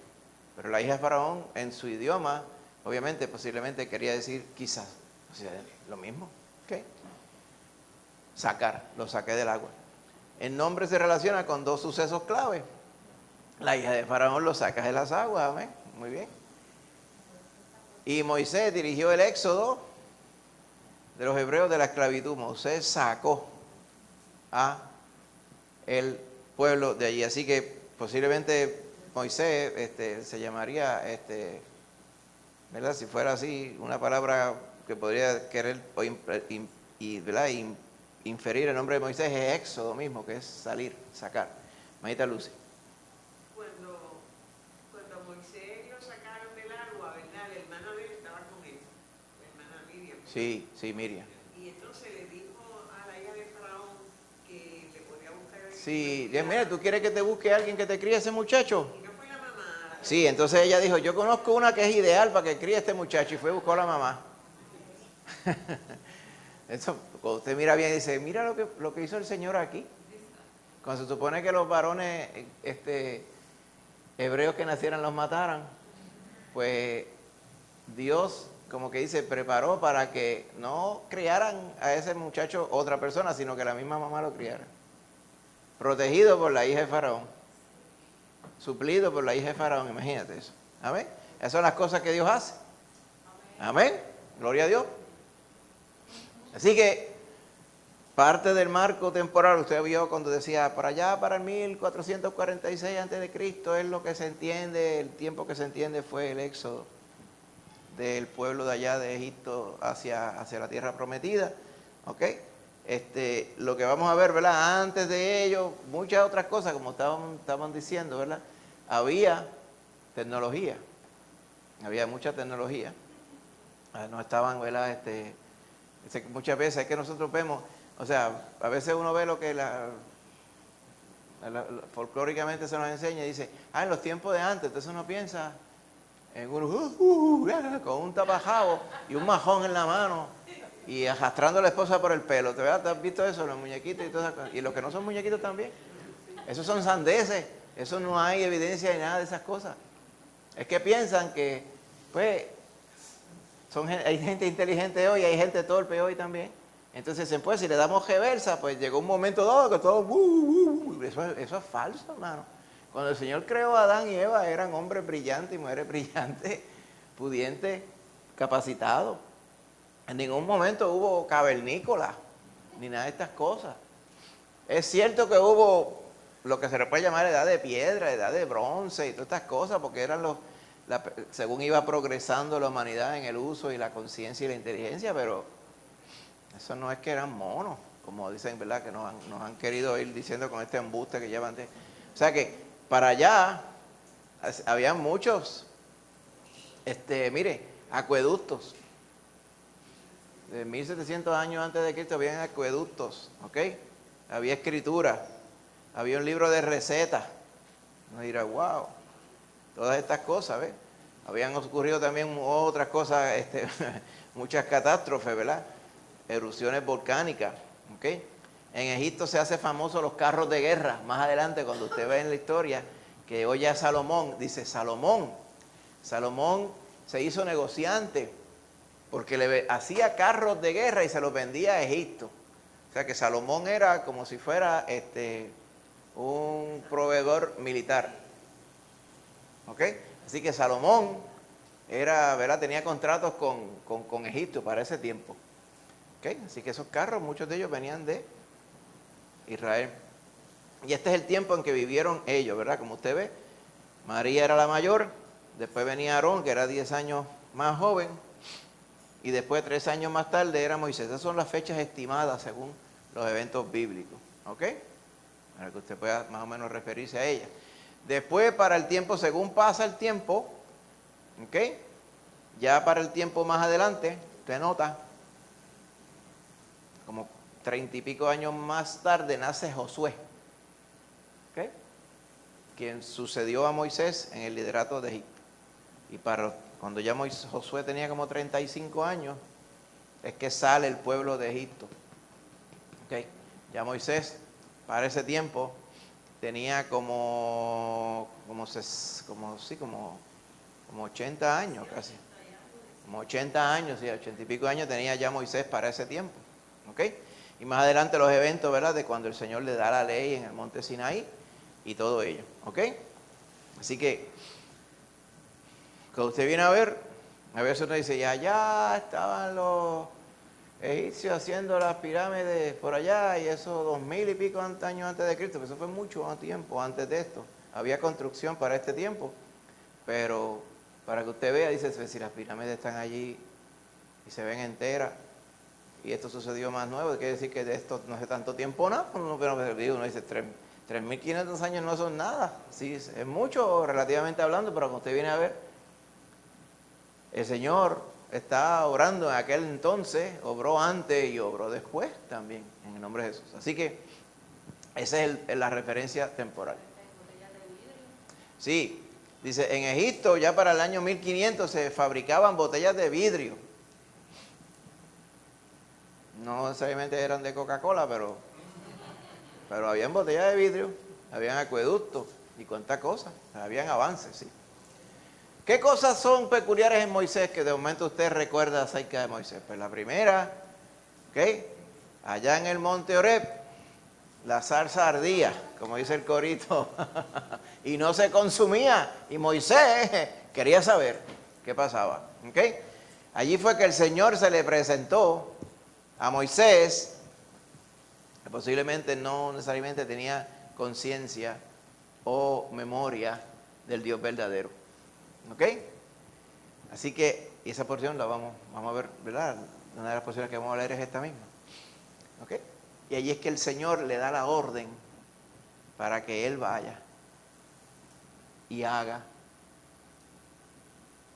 pero la hija de Faraón en su idioma, obviamente, posiblemente quería decir quizás, o sea, lo mismo. ¿Okay? Sacar, lo saqué del agua. El nombre se relaciona con dos sucesos clave. La hija de Faraón lo saca de las aguas, amén. Muy bien. Y Moisés dirigió el éxodo de los hebreos de la esclavitud. Moisés sacó a el pueblo de allí. Así que posiblemente Moisés se llamaría, ¿verdad?, si fuera así, una palabra que podría querer ¿verdad?, inferir el nombre de Moisés es éxodo mismo, que es salir, sacar. Manita Lucy. Cuando Moisés lo sacaron del agua, ¿verdad?, la hermana de él estaba con él, la hermana Miriam. Sí, Miriam. Y entonces le dijo a la hija de Faraón que le podía buscar a Sí, mira, ¿tú quieres que te busque alguien que te críe ese muchacho? Y no fue la mamá. Sí, entonces ella dijo, yo conozco una que es ideal para que críe a este muchacho, y fue y buscó a la mamá. Eso, cuando usted mira bien, dice, mira lo que hizo el Señor aquí. Cuando se supone que los varones hebreos que nacieran los mataran, pues Dios, como que dice, preparó para que no criaran a ese muchacho otra persona, sino que la misma mamá lo criara. Protegido por la hija de Faraón. Suplido por la hija de Faraón, imagínate eso. Amén. Esas son las cosas que Dios hace. Amén. Gloria a Dios. Así que parte del marco temporal, usted vio cuando decía, para allá, para el 1446 a.C., es lo que se entiende, el tiempo que se entiende fue el éxodo del pueblo de allá de Egipto hacia la tierra prometida. ¿Ok? Lo que vamos a ver, ¿verdad? Antes de ello, muchas otras cosas, como estaban diciendo, ¿verdad? Había tecnología, había mucha tecnología. No estaban, ¿verdad? Muchas veces es que nosotros vemos, o sea, a veces uno ve lo que folclóricamente se nos enseña y dice, en los tiempos de antes, entonces uno piensa en uno con un tapajabo y un majón en la mano y arrastrando a la esposa por el pelo. ¿Te has visto eso? Los muñequitos y todas esas cosas. Y los que no son muñequitos también. Esos son sandeces. Eso no hay evidencia de nada de esas cosas. Es que piensan que, pues, hay gente inteligente hoy, hay gente torpe hoy también. Entonces, pues, si le damos reversa, pues llegó un momento dado que todo... Eso es falso, hermano. Cuando el Señor creó a Adán y Eva, eran hombres brillantes y mujeres brillantes, pudientes, capacitados. En ningún momento hubo cavernícolas, ni nada de estas cosas. Es cierto que hubo lo que se le puede llamar edad de piedra, edad de bronce y todas estas cosas, porque eran según iba progresando la humanidad en el uso y la conciencia y la inteligencia, pero eso no es que eran monos, como dicen, ¿verdad?, que nos han querido ir diciendo con este embuste que llevan. O sea que para allá había muchos, acueductos. De 1700 años antes de Cristo había acueductos, ¿ok? Había escritura, había un libro de recetas. Uno dirá, wow, todas estas cosas, ¿ves? Habían ocurrido también otras cosas, muchas catástrofes, ¿verdad? erupciones volcánicas, ¿ok? En Egipto se hace famoso los carros de guerra. Más adelante, cuando usted ve en la historia que oye a Salomón, dice Salomón se hizo negociante porque hacía carros de guerra y se los vendía a Egipto. O sea que Salomón era como si fuera un proveedor militar. ¿Ok? Así que Salomón era, ¿verdad? Tenía contratos con Egipto para ese tiempo. ¿Ok? Así que esos carros, muchos de ellos venían de Israel. Y este es el tiempo en que vivieron ellos, ¿verdad? Como usted ve, María era la mayor, después venía Aarón, que era 10 años más joven, y después 3 años más tarde era Moisés. Esas son las fechas estimadas según los eventos bíblicos, ¿ok? Para que usted pueda más o menos referirse a ellas. Después, para el tiempo, según pasa el tiempo, ¿ok? Ya para el tiempo más adelante, usted nota, como 30 y pico años más tarde nace Josué, ¿ok? Quien sucedió a Moisés en el liderato de Egipto. Y cuando ya Josué tenía como 35 años, es que sale el pueblo de Egipto. ¿Ok? Ya Moisés, para ese tiempo, tenía como 80 años casi. Como 80 años, sí, 80 y pico años tenía ya Moisés para ese tiempo. ¿Ok? Y más adelante los eventos, ¿verdad? De cuando el Señor le da la ley en el monte Sinaí y todo ello. ¿Ok? Así que, cuando usted viene a veces uno dice, ya estaban los egipcios haciendo las pirámides por allá, y eso 2000 y pico años antes de Cristo, que eso fue mucho tiempo antes de esto. Había construcción para este tiempo, pero para que usted vea, dice, si las pirámides están allí y se ven enteras, y esto sucedió más nuevo, quiere decir que de esto no hace tanto tiempo nada, uno dice 3.500 años no son nada, sí, es mucho relativamente hablando, pero cuando usted viene a ver, el Señor está obrando en aquel entonces, obró antes y obró después también, en el nombre de Jesús. Así que esa es la referencia temporal. Sí, dice, en Egipto ya para el año 1500 se fabricaban botellas de vidrio. No necesariamente eran de Coca-Cola, pero habían botellas de vidrio, habían acueductos y cuántas cosas, habían avances, sí. ¿Qué cosas son peculiares en Moisés que de momento usted recuerda acerca de Moisés? Pues la primera, ¿ok? Allá en el monte Horeb, la zarza ardía, como dice el corito, y no se consumía. Y Moisés quería saber qué pasaba, ¿ok? Allí fue que el Señor se le presentó a Moisés, que posiblemente no necesariamente tenía conciencia o memoria del Dios verdadero. ¿Ok? Así que esa porción la vamos a ver, ¿verdad? Una de las porciones que vamos a leer es esta misma. ¿Ok? Y allí es que el Señor le da la orden para que Él vaya y haga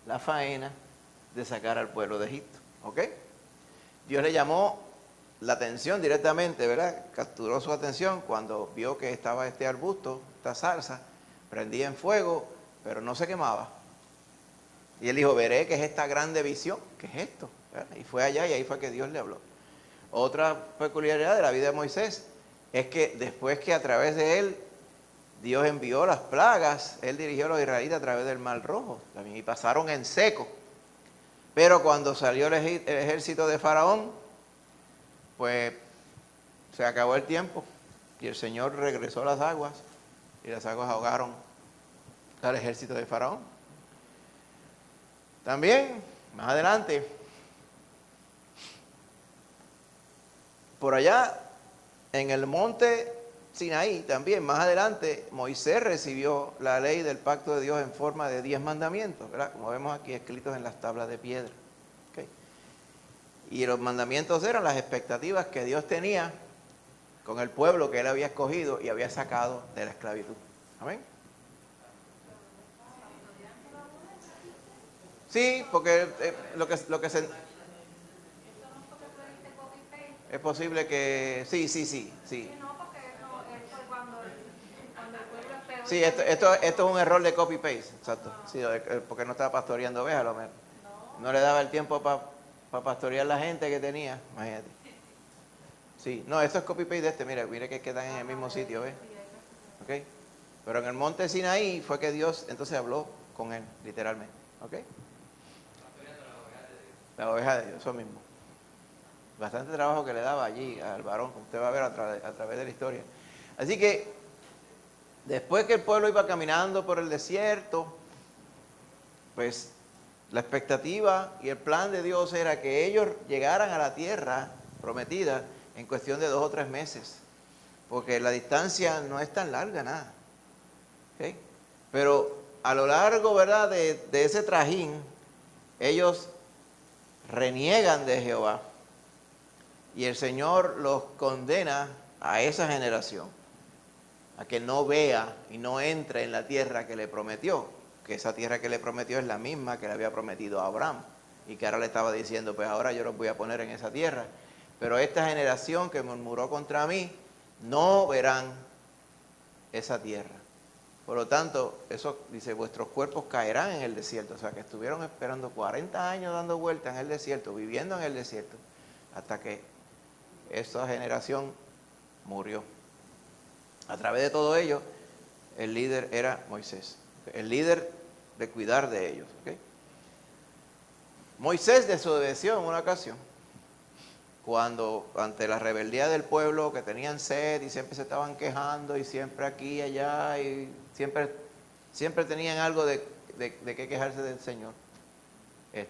la faena de sacar al pueblo de Egipto. ¿Ok? Dios le llamó la atención directamente, ¿verdad? Capturó su atención cuando vio que estaba este arbusto, esta zarza, prendía en fuego, pero no se quemaba. Y él dijo, veré qué es esta grande visión, qué es esto, ¿verdad? Y fue allá y ahí fue que Dios le habló. Otra peculiaridad de la vida de Moisés es que después que a través de él Dios envió las plagas, él dirigió a los israelitas a través del Mar Rojo también, y pasaron en seco. Pero cuando salió el ejército de Faraón, pues se acabó el tiempo y el Señor regresó las aguas y las aguas ahogaron al ejército de Faraón. También, más adelante, por allá en el monte Sinaí, también más adelante, Moisés recibió la ley del pacto de Dios en forma de 10 mandamientos, ¿verdad? Como vemos aquí escritos en las tablas de piedra. ¿Okay? Y los mandamientos eran las expectativas que Dios tenía con el pueblo que Él había escogido y había sacado de la esclavitud. Amén. Sí, porque lo que se... Es posible que... Sí. Sí, esto es un error de copy-paste, exacto. Sí, porque no estaba pastoreando ovejas, a lo menos. No le daba el tiempo para pastorear la gente que tenía, imagínate. Sí, no, esto es copy-paste de este, mire que quedan en el mismo sitio, ¿ves? ¿Ok? Pero en el monte Sinaí fue que Dios entonces habló con él, literalmente. ¿Ok? La oveja de Dios, eso mismo. Bastante trabajo que le daba allí al varón, como usted va a ver a través de la historia. Así que, después que el pueblo iba caminando por el desierto, pues la expectativa y el plan de Dios era que ellos llegaran a la tierra prometida en cuestión de 2 o 3 meses, porque la distancia no es tan larga, nada. ¿Okay? Pero a lo largo, ¿verdad?, de ese trajín, ellos reniegan de Jehová y el Señor los condena a esa generación a que no vea y no entre en la tierra que le prometió, que esa tierra que le prometió es la misma que le había prometido a Abraham y que ahora le estaba diciendo, pues ahora yo los voy a poner en esa tierra, pero esta generación que murmuró contra mí no verán esa tierra. Por lo tanto, eso dice, vuestros cuerpos caerán en el desierto. O sea, que estuvieron esperando 40 años dando vueltas en el desierto, viviendo en el desierto, hasta que esa generación murió. A través de todo ello, el líder era Moisés. El líder de cuidar de ellos. ¿Okay? Moisés desobedeció en una ocasión, cuando ante la rebeldía del pueblo, que tenían sed y siempre se estaban quejando y siempre aquí y allá y siempre tenían algo de qué quejarse del Señor. El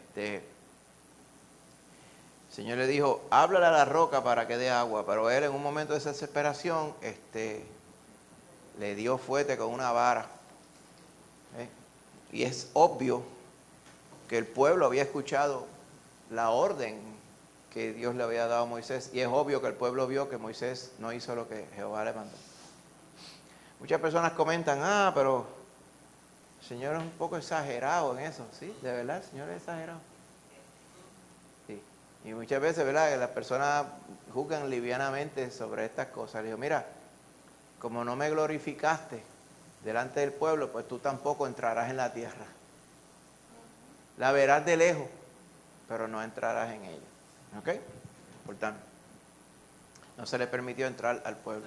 Señor le dijo, háblale a la roca para que dé agua, pero él en un momento de desesperación le dio fuerte con una vara. Y es obvio que el pueblo había escuchado la orden que Dios le había dado a Moisés, y es obvio que el pueblo vio que Moisés no hizo lo que Jehová le mandó. Muchas personas comentan, pero el Señor es un poco exagerado en eso. Sí, de verdad, el Señor es exagerado. Sí. Y muchas veces, ¿verdad?, que las personas juzgan livianamente sobre estas cosas. Le digo, mira, como no me glorificaste delante del pueblo, pues tú tampoco entrarás en la tierra. La verás de lejos, pero no entrarás en ella. ¿Ok? Por tanto, no se le permitió entrar al pueblo.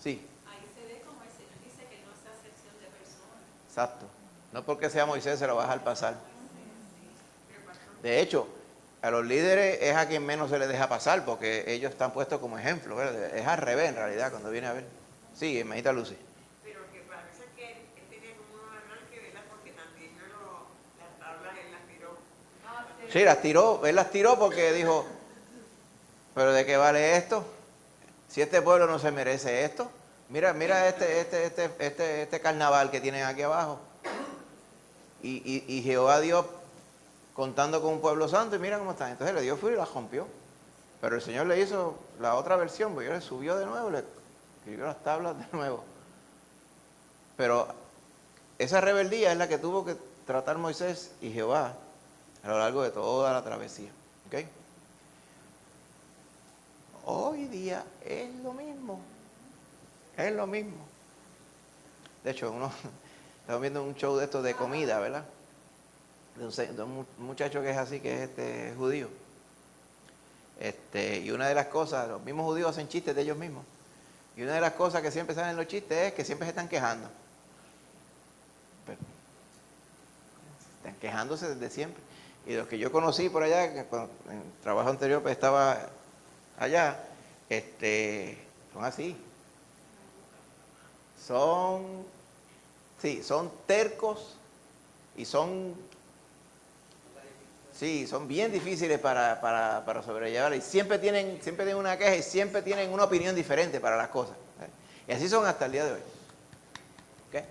Sí. Ahí se ve como el Señor dice que no hace acepción de personas. Exacto. No porque sea Moisés se lo va a dejar pasar. De hecho, a los líderes es a quien menos se les deja pasar, porque ellos están puestos como ejemplo, ¿verdad? Es al revés en realidad cuando viene a ver. Sí, hermanita Lucy. Pero que parece que él tenía como un arranque, ¿verdad? Porque también las tablas él las tiró. Sí, las tiró, él las tiró porque dijo, pero ¿de qué vale esto? Si este pueblo no se merece esto. Mira este carnaval que tienen aquí abajo. Y Jehová Dios contando con un pueblo santo, y mira cómo están. Entonces le dio fuego y la rompió. Pero el Señor le hizo la otra versión, porque le subió de nuevo, le escribió las tablas de nuevo. Pero esa rebeldía es la que tuvo que tratar Moisés y Jehová a lo largo de toda la travesía. ¿Okay? Hoy día es lo mismo. Es lo mismo. De hecho, estamos viendo un show de estos de comida, ¿verdad? De un muchacho que es así, que es judío. Y una de las cosas, los mismos judíos hacen chistes de ellos mismos. Y una de las cosas que siempre salen en los chistes es que siempre se están quejando. Pero, están quejándose desde siempre. Y los que yo conocí por allá, que en el trabajo anterior pues estaba allá, son así. Son tercos y son bien difíciles para sobrellevar. Y siempre tienen una queja y siempre tienen una opinión diferente para las cosas. Y así son hasta el día de hoy. ¿Okay?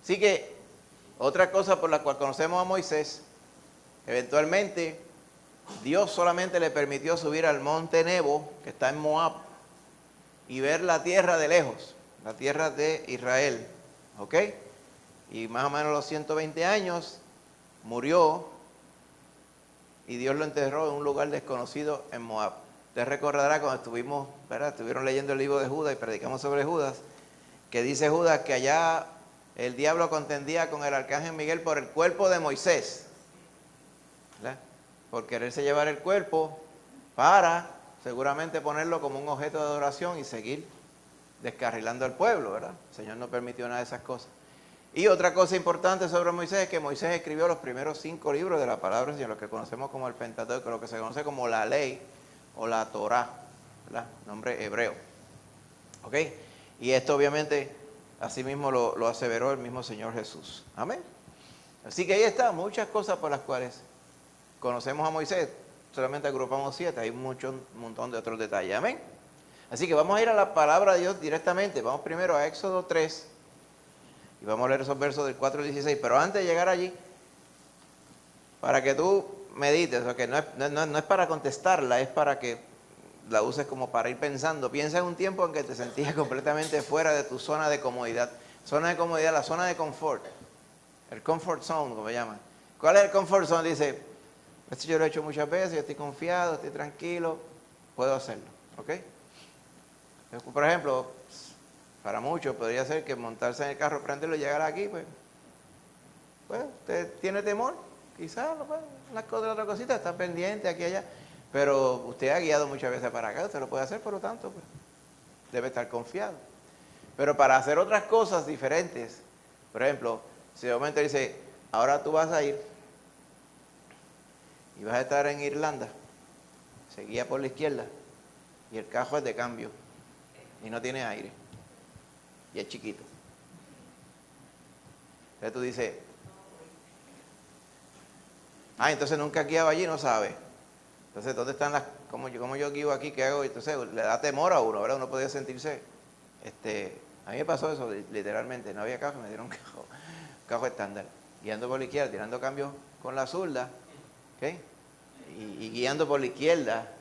Así que, otra cosa por la cual conocemos a Moisés, eventualmente, Dios solamente le permitió subir al monte Nebo, que está en Moab, y ver la tierra de lejos, la tierra de Israel. ¿Ok? Y más o menos a los 120 años murió y Dios lo enterró en un lugar desconocido en Moab. Usted recordará cuando estuvieron leyendo el libro de Judas y predicamos sobre Judas, que dice Judas que allá el diablo contendía con el arcángel Miguel por el cuerpo de Moisés, ¿verdad? Por quererse llevar el cuerpo para seguramente ponerlo como un objeto de adoración y seguir descarrilando al pueblo, ¿verdad? El Señor no permitió nada de esas cosas. Y otra cosa importante sobre Moisés es que Moisés escribió los primeros 5 libros de la palabra del Señor, lo que conocemos como el Pentateuco, lo que se conoce como la ley o la Torá, ¿verdad? Nombre hebreo. ¿Ok? Y esto obviamente, así mismo lo aseveró el mismo Señor Jesús. Amén. Así que ahí está, muchas cosas por las cuales conocemos a Moisés. Solamente agrupamos 7, hay un montón de otros detalles. Amén. Así que vamos a ir a la palabra de Dios directamente. Vamos primero a Éxodo 3 y vamos a leer esos versos del 4 al 16. Pero antes de llegar allí, para que tú medites, porque no es para contestarla, es para que la uses como para ir pensando. Piensa en un tiempo en que te sentías completamente fuera de tu zona de comodidad. Zona de comodidad, la zona de confort. El comfort zone, como llaman. ¿Cuál es el comfort zone? Dice, esto yo lo he hecho muchas veces, yo estoy confiado, estoy tranquilo, puedo hacerlo. ¿Ok? Por ejemplo, para muchos podría ser que montarse en el carro, prenderlo y llegar aquí, pues usted tiene temor, quizás, la otra cosita, está pendiente aquí y allá, pero usted ha guiado muchas veces para acá, usted lo puede hacer, por lo tanto, pues, debe estar confiado. Pero para hacer otras cosas diferentes, por ejemplo, si de momento dice, ahora tú vas a ir y vas a estar en Irlanda, se guía por la izquierda y el cajo es de cambio y no tiene aire y es chiquito. Entonces tú dices, entonces nunca has guiado allí, no sabes. Entonces, ¿dónde están cómo yo guío aquí? ¿Qué hago? Entonces le da temor a uno, ¿verdad? Uno podía sentirse, a mí me pasó eso, literalmente, no había cajo, me dieron cajo estándar, guiando por la izquierda, tirando cambios con la zurda, ¿ok? Y guiando por la izquierda,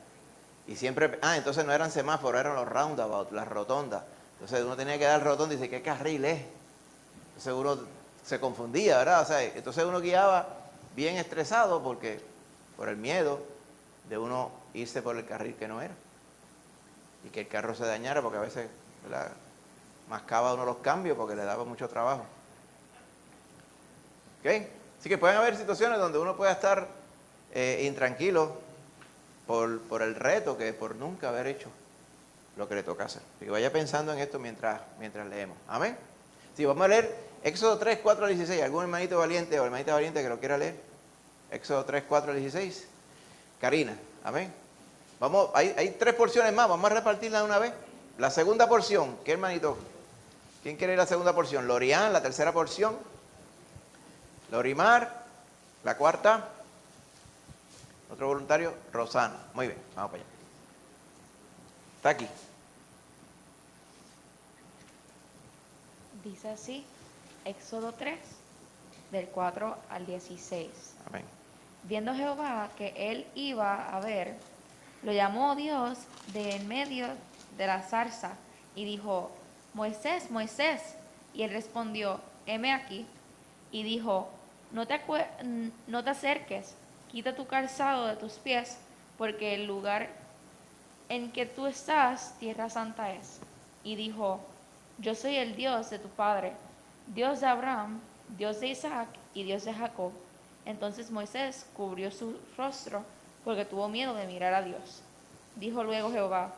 y siempre, entonces no eran semáforos, eran los roundabouts, las rotondas. Entonces uno tenía que dar rotonda y dice, ¿qué carril es? Entonces uno se confundía, ¿verdad? O sea, entonces uno guiaba bien estresado por el miedo de uno irse por el carril que no era. Y que el carro se dañara porque a veces, ¿verdad?, mascaba uno los cambios porque le daba mucho trabajo. ¿Ok? Así que pueden haber situaciones donde uno pueda estar intranquilo por el reto que por nunca haber hecho lo que le toca hacer. Y vaya pensando en esto mientras leemos. Amén. Sí, vamos a leer Éxodo 3, 4 al 16. ¿Algún hermanito valiente o hermanita valiente que lo quiera leer? Éxodo 3, 4 al 16. Karina, amén. Vamos, hay 3 porciones más, vamos a repartirlas de una vez. La segunda porción, ¿qué hermanito? ¿Quién quiere ir a la segunda porción? Lorian, la tercera porción. Lorimar, la cuarta. Otro voluntario, Rosana. Muy bien, vamos para allá. Está aquí. Dice así, Éxodo 3, del 4 al 16. Amén. Viendo Jehová que él iba a ver, lo llamó Dios de en medio de la zarza y dijo, Moisés, Moisés. Y él respondió, heme aquí. Y dijo, no te acerques, quita tu calzado de tus pies, porque el lugar en que tú estás, tierra santa es. Y dijo, yo soy el Dios de tu padre, Dios de Abraham, Dios de Isaac y Dios de Jacob. Entonces Moisés cubrió su rostro porque tuvo miedo de mirar a Dios. Dijo luego Jehová,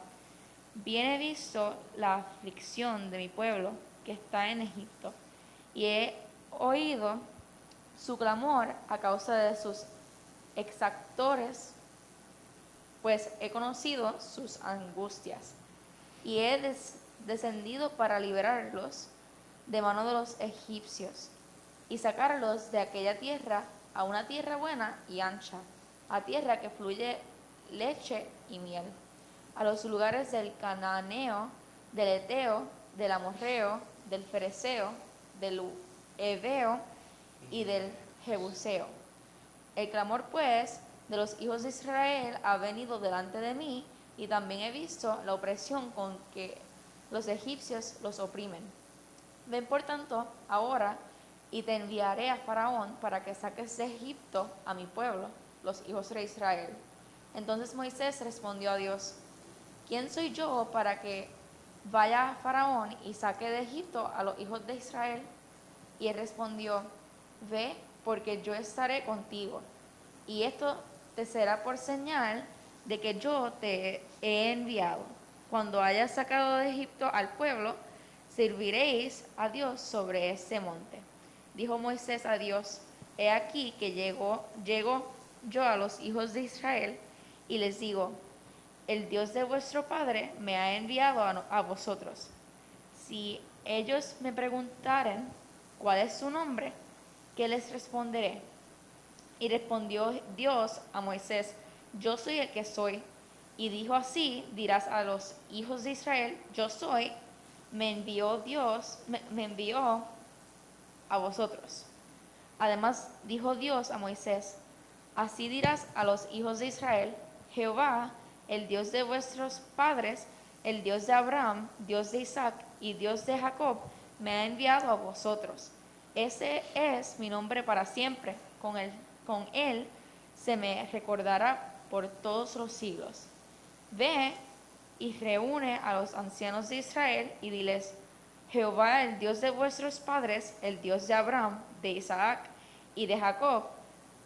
bien he visto la aflicción de mi pueblo que está en Egipto, y he oído su clamor a causa de sus exactores, pues he conocido sus angustias, y he descendido para liberarlos de mano de los egipcios, y sacarlos de aquella tierra a una tierra buena y ancha, a tierra que fluye leche y miel, a los lugares del cananeo, del eteo, del amorreo, del fereceo, del heveo y del jebuseo. El clamor, pues, de los hijos de Israel ha venido delante de mí, y también he visto la opresión con que los egipcios los oprimen. Ven por tanto ahora, y te enviaré a Faraón para que saques de Egipto a mi pueblo, los hijos de Israel. Entonces Moisés respondió a Dios, ¿quién soy yo para que vaya a Faraón y saque de Egipto a los hijos de Israel? Y él respondió, ve, porque yo estaré contigo, y esto te será por señal de que yo te he enviado. Cuando hayas sacado de Egipto al pueblo, serviréis a Dios sobre este monte. Dijo Moisés a Dios, he aquí que llego yo a los hijos de Israel y les digo, el Dios de vuestro padre me ha enviado a vosotros. Si ellos me preguntaren cuál es su nombre, ¿qué les responderé? Y respondió Dios a Moisés, yo soy el que soy. Y dijo así, dirás a los hijos de Israel, yo soy, me envió a vosotros. Además dijo Dios a Moisés, así dirás a los hijos de Israel, Jehová, el Dios de vuestros padres, el Dios de Abraham, Dios de Isaac y Dios de Jacob, me ha enviado a vosotros. Ese es mi nombre para siempre, con él se me recordará por todos los siglos. Ve y reúne a los ancianos de Israel y diles, Jehová, el Dios de vuestros padres, el Dios de Abraham, de Isaac y de Jacob,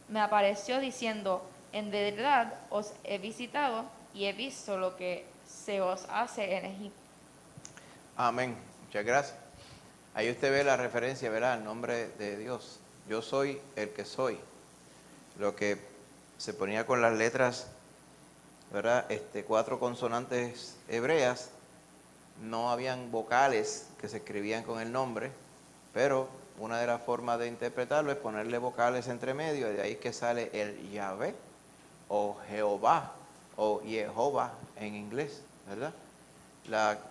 me apareció diciendo, en verdad os he visitado y he visto lo que se os hace en Egipto. Amén. Muchas gracias. Ahí usted ve la referencia, ¿verdad? Al nombre de Dios. Yo soy el que soy. Lo que se ponía con las letras, ¿verdad? 4 consonantes hebreas. No habían vocales que se escribían con el nombre, pero una de las formas de interpretarlo es ponerle vocales entre medio, y de ahí que sale el Yahvé, o Jehová, o Jehová en inglés, ¿verdad?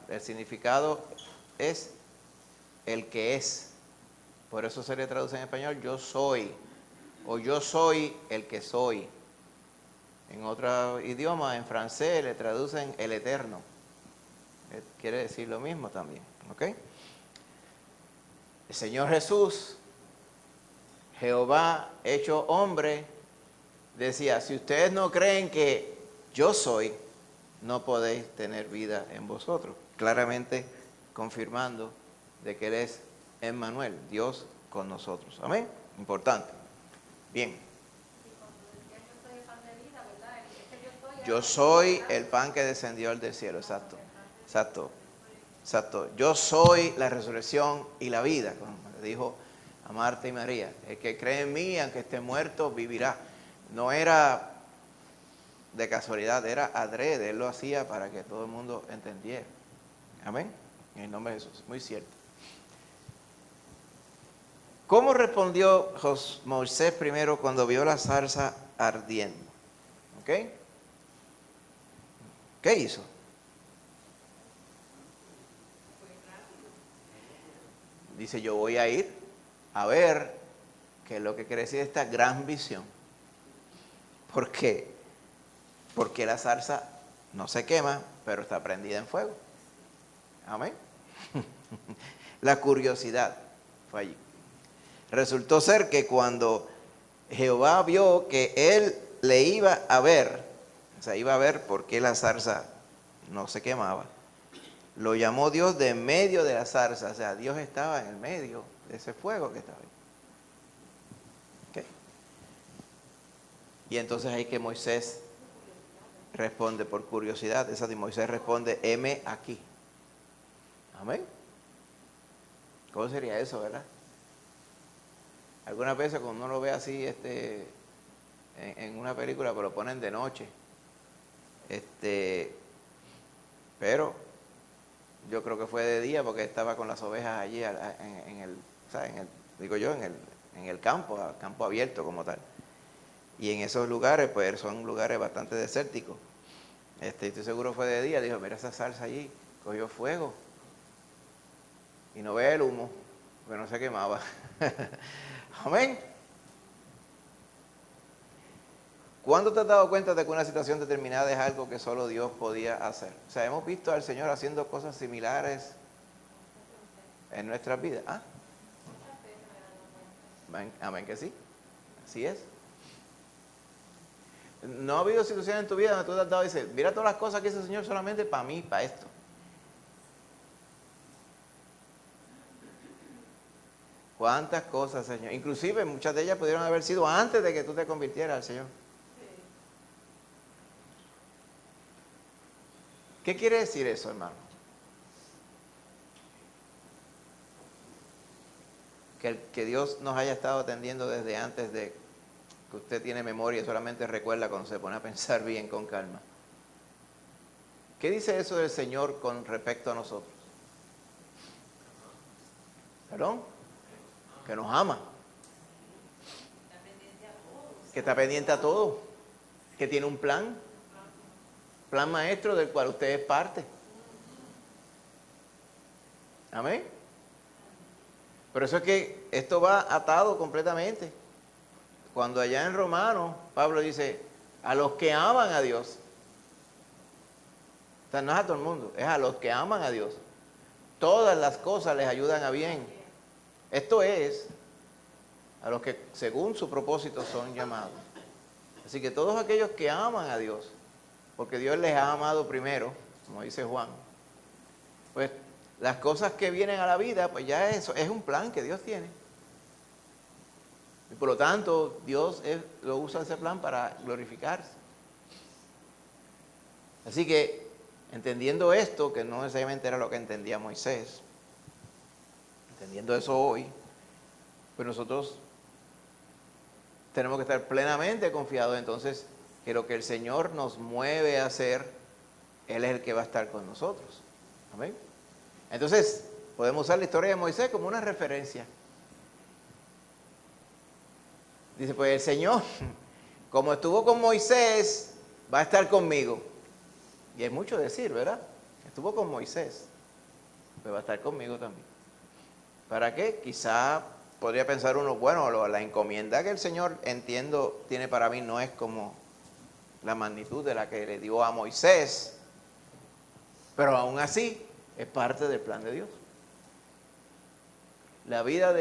El significado es el que es. Por eso se le traduce en español yo soy, o yo soy el que soy. En otro idioma, en francés, le traducen el eterno. Quiere decir lo mismo también, ¿ok? El Señor Jesús, Jehová hecho hombre, decía, si ustedes no creen que yo soy, no podéis tener vida en vosotros. Claramente confirmando de que Él es Emmanuel, Dios con nosotros. Amén. Importante. Bien. Yo soy el pan que descendió del cielo. Exacto. Exacto. Exacto. Yo soy la resurrección y la vida, como le dijo a Marta y María. El que cree en mí, aunque esté muerto, vivirá. No era de casualidad, era adrede. Él lo hacía para que todo el mundo entendiera. Amén. En el nombre de Jesús. Muy cierto. ¿Cómo respondió Moisés primero cuando vio la zarza ardiendo? ¿Ok? ¿Qué hizo? Dice, yo voy a ir a ver qué es lo que quiere decir esta gran visión. ¿Por qué? Porque la zarza no se quema, pero está prendida en fuego. Amén. La curiosidad fue allí. Resultó ser que cuando Jehová vio que él le iba a ver, o sea, iba a ver por qué la zarza no se quemaba, lo llamó Dios de en medio de la zarza. O sea, Dios estaba en el medio de ese fuego que estaba ahí. ¿Okay? Y entonces ahí que Moisés responde por curiosidad. Esa de Moisés responde, heme aquí. Amén. ¿Cómo sería eso, verdad? Algunas veces cuando uno lo ve así en una película, pero lo ponen de noche. Pero yo creo que fue de día porque estaba con las ovejas allí en el campo abierto como tal. Y en esos lugares, pues son lugares bastante desérticos. Estoy seguro fue de día. Dijo, mira esa salsa allí, cogió fuego. Y no ve el humo, porque no se quemaba. Amén. ¿Cuándo te has dado cuenta de que una situación determinada es algo que solo Dios podía hacer? O sea, hemos visto al Señor haciendo cosas similares en nuestras vidas. ¿Ah? Amén que sí. Así es. No ha habido situaciones en tu vida donde tú te has dado y dices, mira todas las cosas que hizo el Señor solamente para mí, para esto. ¿Cuántas cosas, Señor? Inclusive muchas de ellas pudieron haber sido antes de que tú te convirtieras al Señor. ¿Qué quiere decir eso, hermano? Que Dios nos haya estado atendiendo desde antes de que usted tiene memoria y solamente recuerda cuando se pone a pensar bien con calma. ¿Qué dice eso del Señor con respecto a nosotros? ¿Perdón? Que nos ama. Que está pendiente a todo. Que tiene un plan maestro del cual usted es parte. Amén. Por eso es que esto va atado completamente. Cuando allá en Romanos, Pablo dice, a los que aman a Dios. O sea, no es a todo el mundo, es a los que aman a Dios. Todas las cosas les ayudan a bien. Esto es a los que según su propósito son llamados. Así que todos aquellos que aman a Dios, porque Dios les ha amado primero, como dice Juan, pues las cosas que vienen a la vida, pues ya eso es un plan que Dios tiene. Y por lo tanto, Dios lo usa ese plan para glorificarse. Así que, entendiendo esto, que no necesariamente era lo que entendía Moisés, entendiendo eso hoy, pues nosotros tenemos que estar plenamente confiados entonces que lo que el Señor nos mueve a hacer, Él es el que va a estar con nosotros. Amén. Entonces, podemos usar la historia de Moisés como una referencia. Dice, pues el Señor, como estuvo con Moisés, va a estar conmigo. Y es mucho decir, ¿verdad? Estuvo con Moisés, pues va a estar conmigo también. ¿Para qué? Quizá podría pensar uno, bueno, la encomienda que el Señor, entiendo, tiene para mí no es como la magnitud de la que le dio a Moisés, pero aún así es parte del plan de Dios. La vida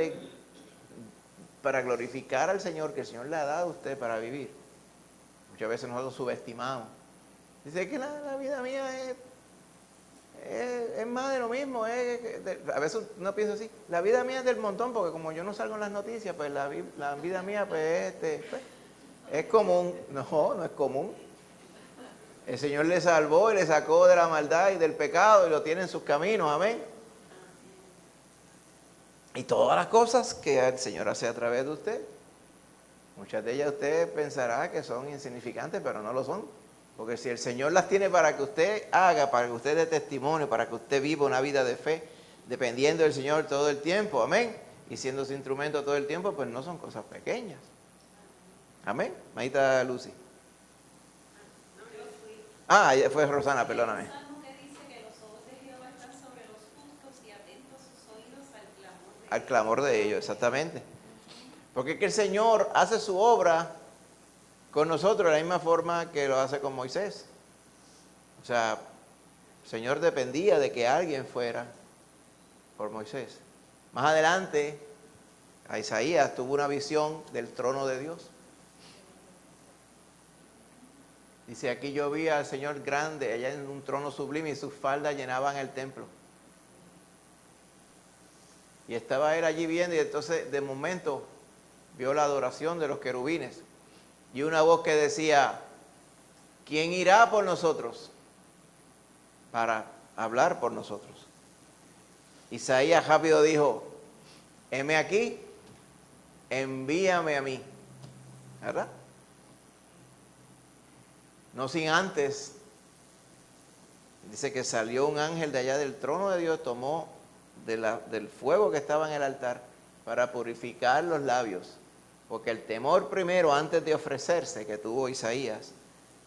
para glorificar al Señor que el Señor le ha dado a usted para vivir. Muchas veces nosotros subestimamos. Dice que la vida mía es más de lo mismo. A veces uno piensa así, la vida mía es del montón, porque como yo no salgo en las noticias, pues la vida mía pues, es común. No es común. El Señor le salvó y le sacó de la maldad y del pecado y lo tiene en sus caminos, amén. Y todas las cosas que el Señor hace a través de usted, muchas de ellas usted pensará que son insignificantes, pero no lo son. Porque si el Señor las tiene para que usted haga, para que usted dé testimonio, para que usted viva una vida de fe, dependiendo del Señor todo el tiempo, amén, y siendo su instrumento todo el tiempo, pues no son cosas pequeñas. Amén. Maíta Lucy. Ah, fue Rosana, perdóname. Salmo que dice que los ojos de Jehová están sobre los justos y atentos sus oídos al clamor de Al clamor de ellos, exactamente. Porque es que el Señor hace su obra con nosotros de la misma forma que lo hace con Moisés. O sea, el Señor dependía de que alguien fuera por Moisés. Más adelante, a Isaías tuvo una visión del trono de Dios. Dice, aquí yo vi al Señor grande, allá en un trono sublime, y sus faldas llenaban el templo. Y estaba él allí viendo, y entonces de momento vio la adoración de los querubines. Y una voz que decía, ¿quién irá por nosotros? Para hablar por nosotros. Isaías rápido dijo, heme aquí, envíame a mí. ¿Verdad? No sin antes, dice que salió un ángel de allá del trono de Dios, tomó del fuego que estaba en el altar para purificar los labios. Porque el temor primero, antes de ofrecerse, que tuvo Isaías,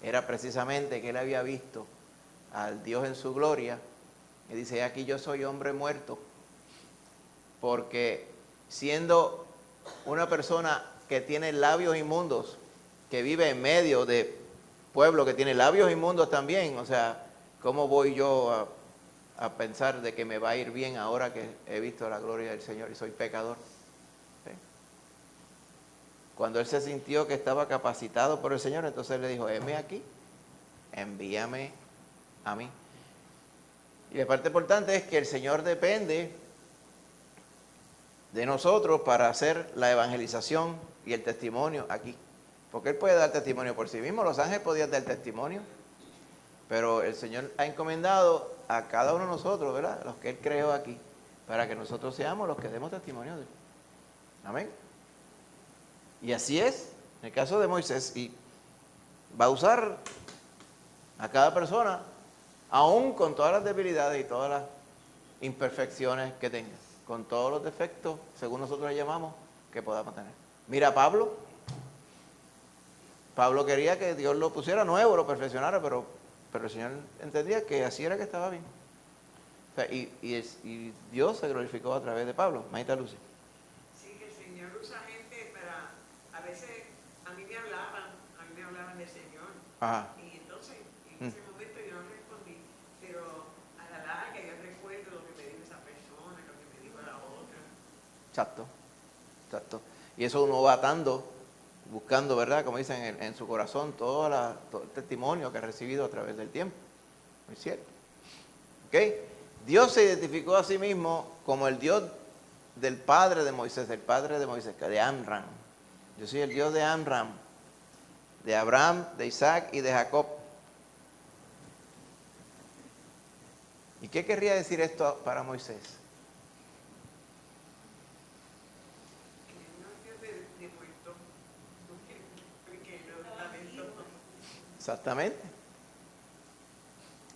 era precisamente que él había visto al Dios en su gloria. Y dice, aquí yo soy hombre muerto. Porque siendo una persona que tiene labios inmundos, que vive en medio de pueblo que tiene labios inmundos también, o sea, ¿cómo voy yo a pensar de que me va a ir bien ahora que he visto la gloria del Señor y soy pecador? ¿Sí? Cuando él se sintió que estaba capacitado por el Señor, entonces le dijo, heme aquí, envíame a mí. Y la parte importante es que el Señor depende de nosotros para hacer la evangelización y el testimonio aquí. Porque Él puede dar testimonio por sí mismo. Los ángeles podían dar testimonio. Pero el Señor ha encomendado a cada uno de nosotros, ¿verdad? Los que Él creó aquí, para que nosotros seamos los que demos testimonio de Él. Amén. Y así es, en el caso de Moisés, y va a usar a cada persona, aún con todas las debilidades y todas las imperfecciones que tenga, con todos los defectos, según nosotros le llamamos, que podamos tener. Mira a Pablo. Pablo quería que Dios lo pusiera nuevo, lo perfeccionara, pero el Señor entendía que así era que estaba bien. O sea, y Dios se glorificó a través de Pablo. Maita Lucy. Sí, que el Señor usa gente para, a veces a mí me hablaban del Señor. Ajá. Y entonces, en ese momento yo no respondí, pero a la larga yo recuerdo lo que me dijo esa persona, lo que me dijo la otra. Exacto, exacto. Y eso uno va atando, buscando, ¿verdad? Como dicen, en su corazón, todo el testimonio que ha recibido a través del tiempo. Muy cierto. ¿Ok? Dios se identificó a sí mismo como el Dios del padre de Moisés, de Amram. Yo soy el Dios de Amram, de Abraham, de Isaac y de Jacob. ¿Y qué querría decir esto para Moisés? Exactamente.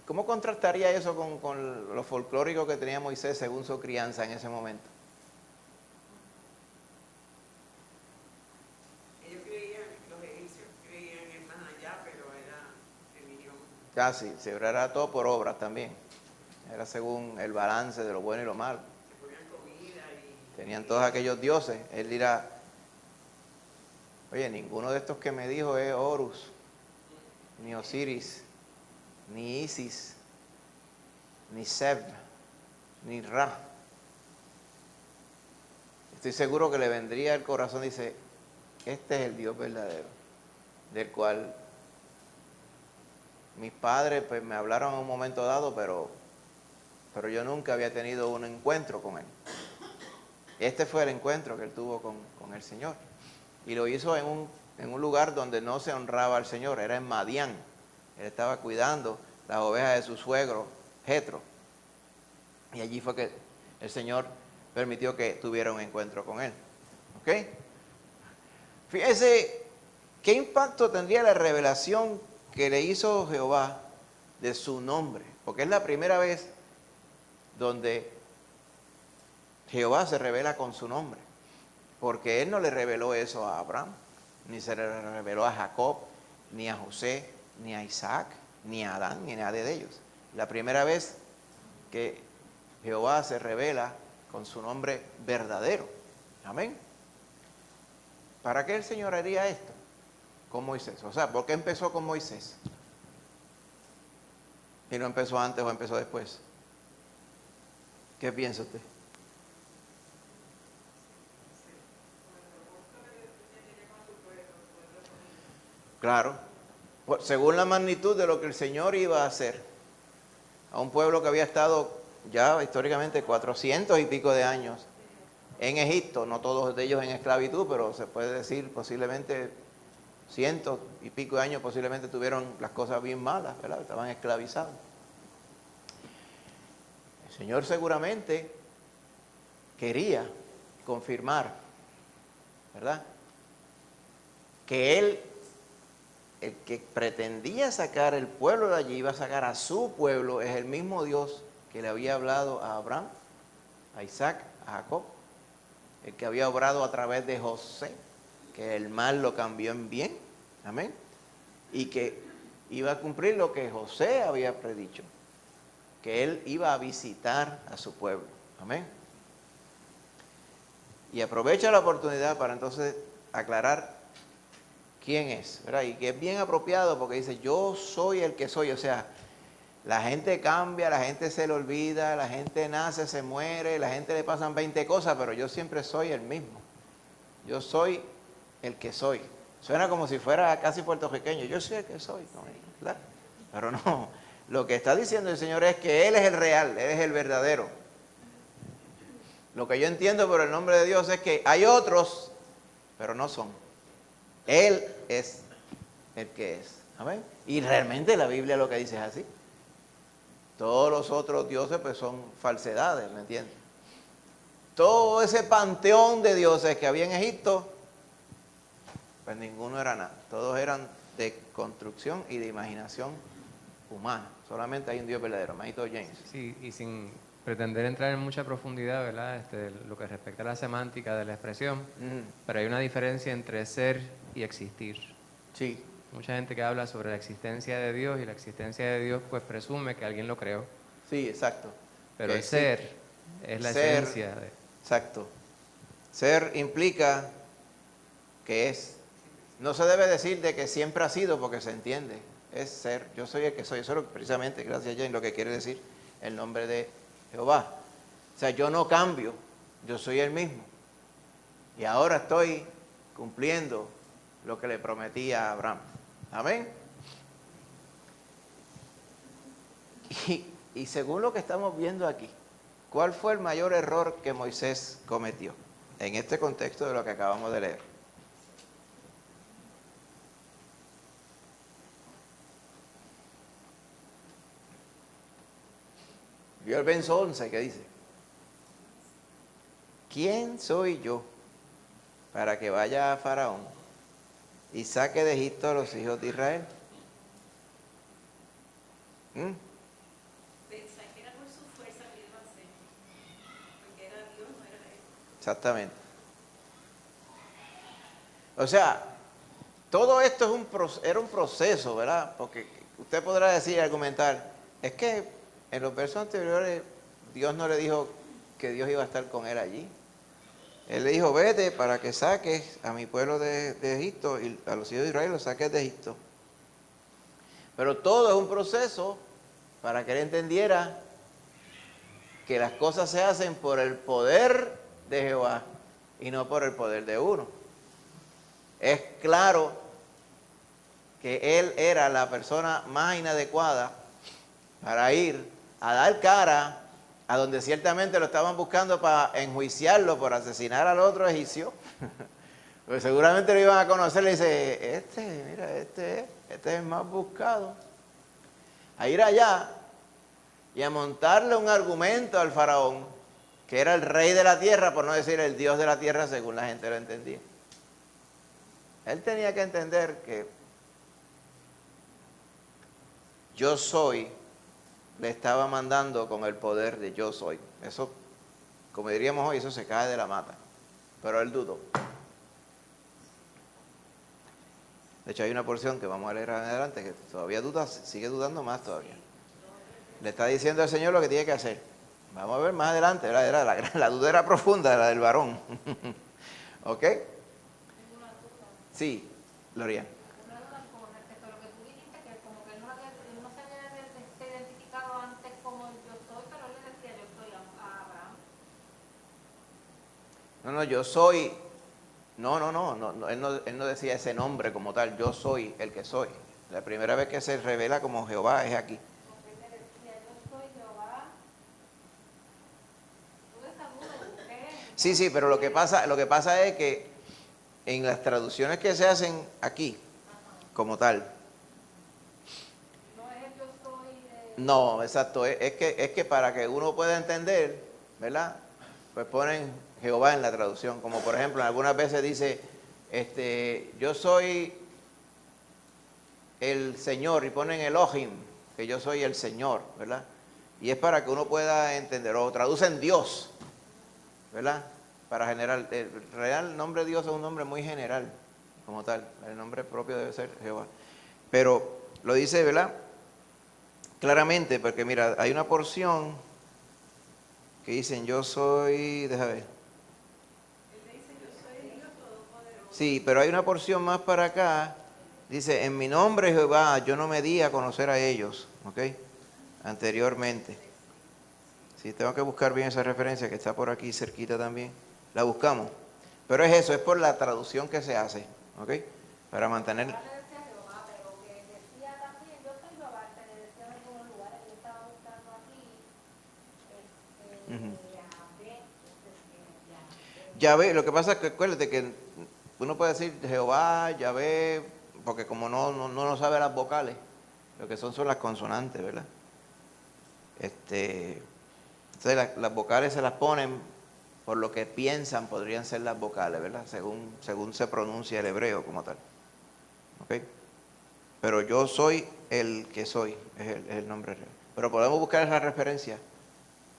¿Cómo contrastaría eso con lo folclórico que tenía Moisés según su crianza en ese momento? Ellos creían, los egipcios creían en más allá, pero era religión. Casi, se era todo por obras también. Era según el balance de lo bueno y lo malo. Se ponían comida y... Tenían todos aquellos dioses. Él dirá, oye, ninguno de estos que me dijo es Horus, ni Osiris, ni Isis, ni Seb, ni Ra. Estoy seguro que le vendría al corazón, dice, este es el Dios verdadero, del cual mis padres pues, me hablaron en un momento dado, pero yo nunca había tenido un encuentro con Él. Este fue el encuentro que él tuvo con el Señor. Y lo hizo en un lugar donde no se honraba al Señor, era en Madián. Él estaba cuidando las ovejas de su suegro, Jetro. Y allí fue que el Señor permitió que tuviera un encuentro con él. ¿Ok? Fíjese, ¿qué impacto tendría la revelación que le hizo Jehová de su nombre? Porque es la primera vez donde Jehová se revela con su nombre. Porque Él no le reveló eso a Abraham, ni se le reveló a Jacob, ni a José, ni a Isaac, ni a Adán, ni a nadie de ellos. La primera vez que Jehová se revela con su nombre verdadero. Amén. ¿Para qué el Señor haría esto con Moisés? O sea, ¿por qué empezó con Moisés? ¿Y no empezó antes o empezó después? ¿Qué piensa usted? Claro, según la magnitud de lo que el Señor iba a hacer a un pueblo que había estado ya históricamente 400 y pico de años en Egipto, no todos de ellos en esclavitud, pero se puede decir posiblemente cientos y pico de años posiblemente tuvieron las cosas bien malas, ¿verdad? Estaban esclavizados. El Señor seguramente quería confirmar, ¿verdad? Que Él, el que pretendía sacar el pueblo de allí, iba a sacar a su pueblo, es el mismo Dios que le había hablado a Abraham, a Isaac, a Jacob, el que había obrado a través de José, que el mal lo cambió en bien, amén, y que iba a cumplir lo que José había predicho, que él iba a visitar a su pueblo, amén. Y aprovecha la oportunidad para entonces aclarar quién es, ¿verdad? Y que es bien apropiado porque dice, yo soy el que soy, o sea, la gente cambia, la gente se le olvida, la gente nace, se muere, la gente le pasan 20 cosas, pero yo siempre soy el mismo. Yo soy el que soy. Suena como si fuera casi puertorriqueño, yo soy el que soy, ¿no? ¿Verdad? Pero no, lo que está diciendo el Señor es que Él es el real, Él es el verdadero. Lo que yo entiendo por el nombre de Dios es que hay otros, pero no son. Él es el que es. Amén. Y realmente la Biblia lo que dice es así. Todos los otros dioses pues son falsedades, ¿me entiendes? Todo ese panteón de dioses que había en Egipto, pues ninguno era nada. Todos eran de construcción y de imaginación humana. Solamente hay un Dios verdadero, Majito James. Sí, y sin pretender entrar en mucha profundidad, ¿verdad? Lo que respecta a la semántica de la expresión, pero hay una diferencia entre ser y existir. Sí, Mucha gente que habla sobre la existencia de Dios y la existencia de Dios pues presume que alguien lo creó, sí, exacto. pero Que el sí. ser es la Ser. esencia de... Exacto. Ser implica que es. No se debe decir de que siempre ha sido porque se entiende. Es ser. Yo soy el que soy. Eso es lo que, precisamente, gracias Jane, lo que quiere decir el nombre de Jehová. O sea, yo no cambio. Yo soy el mismo. Y ahora estoy cumpliendo lo que le prometí a Abraham. Amén. Y según lo que estamos viendo aquí, ¿cuál fue el mayor error que Moisés cometió en este contexto de lo que acabamos de leer? Vio el verso 11 que dice: ¿quién soy yo para que vaya a Faraón y saque de Egipto a los hijos de Israel? Pensar que era por su fuerza que iba a hacer, porque era Dios, no era él. Exactamente. O sea, todo esto era un proceso, ¿verdad? Porque usted podrá decir y argumentar, es que en los versos anteriores Dios no le dijo que Dios iba a estar con él allí. Él le dijo, vete para que saques a mi pueblo de Egipto y a los hijos de Israel los saques de Egipto. Pero todo es un proceso para que él entendiera que las cosas se hacen por el poder de Jehová y no por el poder de uno. Es claro que él era la persona más inadecuada para ir a dar cara a donde ciertamente lo estaban buscando para enjuiciarlo por asesinar al otro egipcio. Pues seguramente lo iban a conocer y le dice, este es el más buscado. A ir allá y a montarle un argumento al faraón, que era el rey de la tierra, por no decir el Dios de la tierra, según la gente lo entendía. Él tenía que entender que yo soy, le estaba mandando con el poder de yo soy. Eso, como diríamos hoy, eso se cae de la mata. Pero él dudó. De hecho, hay una porción que vamos a leer adelante que todavía duda, sigue dudando más todavía. Le está diciendo al Señor lo que tiene que hacer. Vamos a ver más adelante. La duda era profunda, la del varón. ¿Ok? Sí, Gloria. Una duda con respecto a lo que tú dijiste, que como que él no se había identificado antes como el yo soy, pero él le decía yo soy a Abraham. No, yo soy. No, él no decía ese nombre como tal. Yo soy el que soy. La primera vez que se revela como Jehová es aquí. Porque él le decía yo soy Jehová. Tuve esa duda, busqué. Sí, pero lo que pasa es que en las traducciones que se hacen aquí, como tal. No es el yo soy de... No, exacto. Es que para que uno pueda entender, ¿verdad? Pues ponen Jehová en la traducción. Como por ejemplo, algunas veces dice, yo soy el Señor, y ponen Elohim, que yo soy el Señor, ¿verdad? Y es para que uno pueda entender, o traducen Dios, ¿verdad? Para general, el real nombre de Dios es un nombre muy general, como tal. El nombre propio debe ser Jehová. Pero lo dice, ¿verdad? Claramente, porque mira, hay una porción que dicen, yo soy, déjame ver. Él le dice, yo soy Dios Todopoderoso. Sí, pero hay una porción más para acá. Dice, en mi nombre Jehová, yo no me di a conocer a ellos, ¿ok? Anteriormente. Sí, tengo que buscar bien esa referencia que está por aquí cerquita también. La buscamos. Pero es eso, es por la traducción que se hace, ¿ok? Para mantener... Ahora le decía Jehová, pero que decía también yo soy Jehová, se le decía en algunos lugares. Yo estaba buscando aquí Yahvé, lo que pasa es que acuérdate que uno puede decir Jehová, Yahvé, porque como no sabe las vocales, lo que son las consonantes, ¿verdad? Entonces las vocales se las ponen por lo que piensan podrían ser las vocales, ¿verdad? Según se pronuncia el hebreo como tal. ¿Ok? Pero yo soy el que soy, es el nombre real. Pero podemos buscar esa referencia.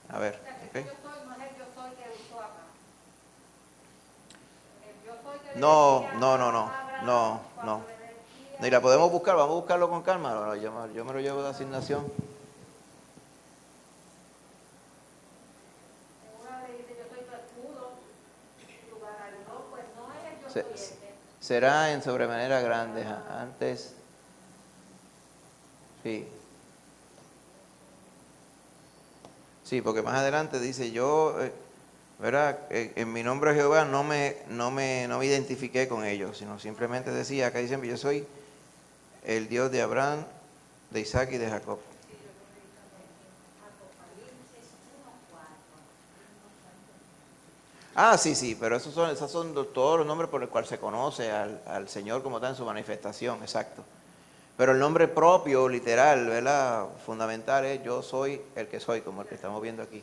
A ver, O sea, que ¿ok? yo soy no es el yo soy que usó acá. El yo soy que le No, decía no, a no, no, Abraham no, cuando no. le decía- Ni la podemos buscar, vamos a buscarlo con calma. Yo me lo llevo de asignación. En una le dice yo soy tu escudo, tu galardón, pues no es el yo Se- soy este. Será en sobremanera grande, antes. Sí. Sí, porque más adelante dice yo, ¿verdad? En mi nombre Jehová no me identifiqué con ellos, sino simplemente decía, acá dicen, yo soy el Dios de Abraham, de Isaac y de Jacob. Ah, sí, pero esos son todos los nombres por los cuales se conoce al Señor como está en su manifestación, exacto. Pero el nombre propio, literal, ¿verdad? Fundamental es yo soy el que soy, como el que estamos viendo aquí.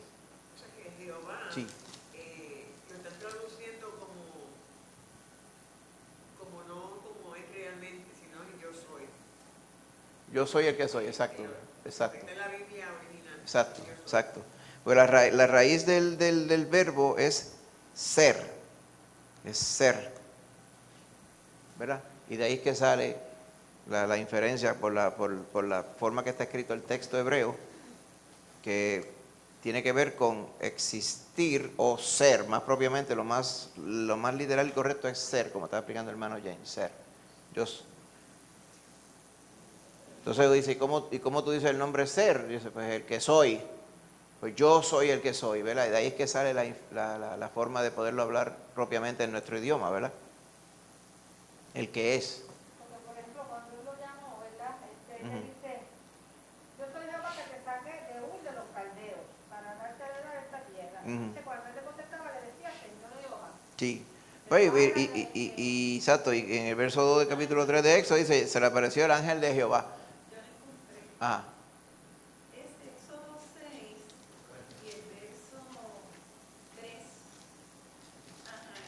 O sea que Jehová Sí. lo están traduciendo como no como es realmente, sino que yo soy. Yo soy el que soy, exacto, exacto. Está en la Biblia original. Exacto, Yo soy. exacto. Pues la raíz del verbo es ser, ¿verdad? Y de ahí es que sale la inferencia por la forma que está escrito el texto hebreo, que tiene que ver con existir o ser, más propiamente lo más literal y correcto es ser, como estaba explicando el hermano James, ser. Entonces dice, ¿y cómo tú dices el nombre ser? Dice, pues el que soy. Pues yo soy el que soy, ¿verdad? Y de ahí es que sale la forma de poderlo hablar propiamente en nuestro idioma, ¿verdad? El que es. Porque, por ejemplo, cuando él lo llamó, ¿verdad? Le Ujú. dice, yo soy Jehová que te saque de Ur de los caldeos para darte a heredar esta tierra. Ujú. Entonces, cuando él le contestaba, le decía, Señor Jehová. Sí. Pues, exacto, y en el verso 2 del capítulo 3 de Éxodo dice, se le apareció el ángel de Jehová. Yo lo encontré. Ah, Es Éxodo 6 y el verso 3.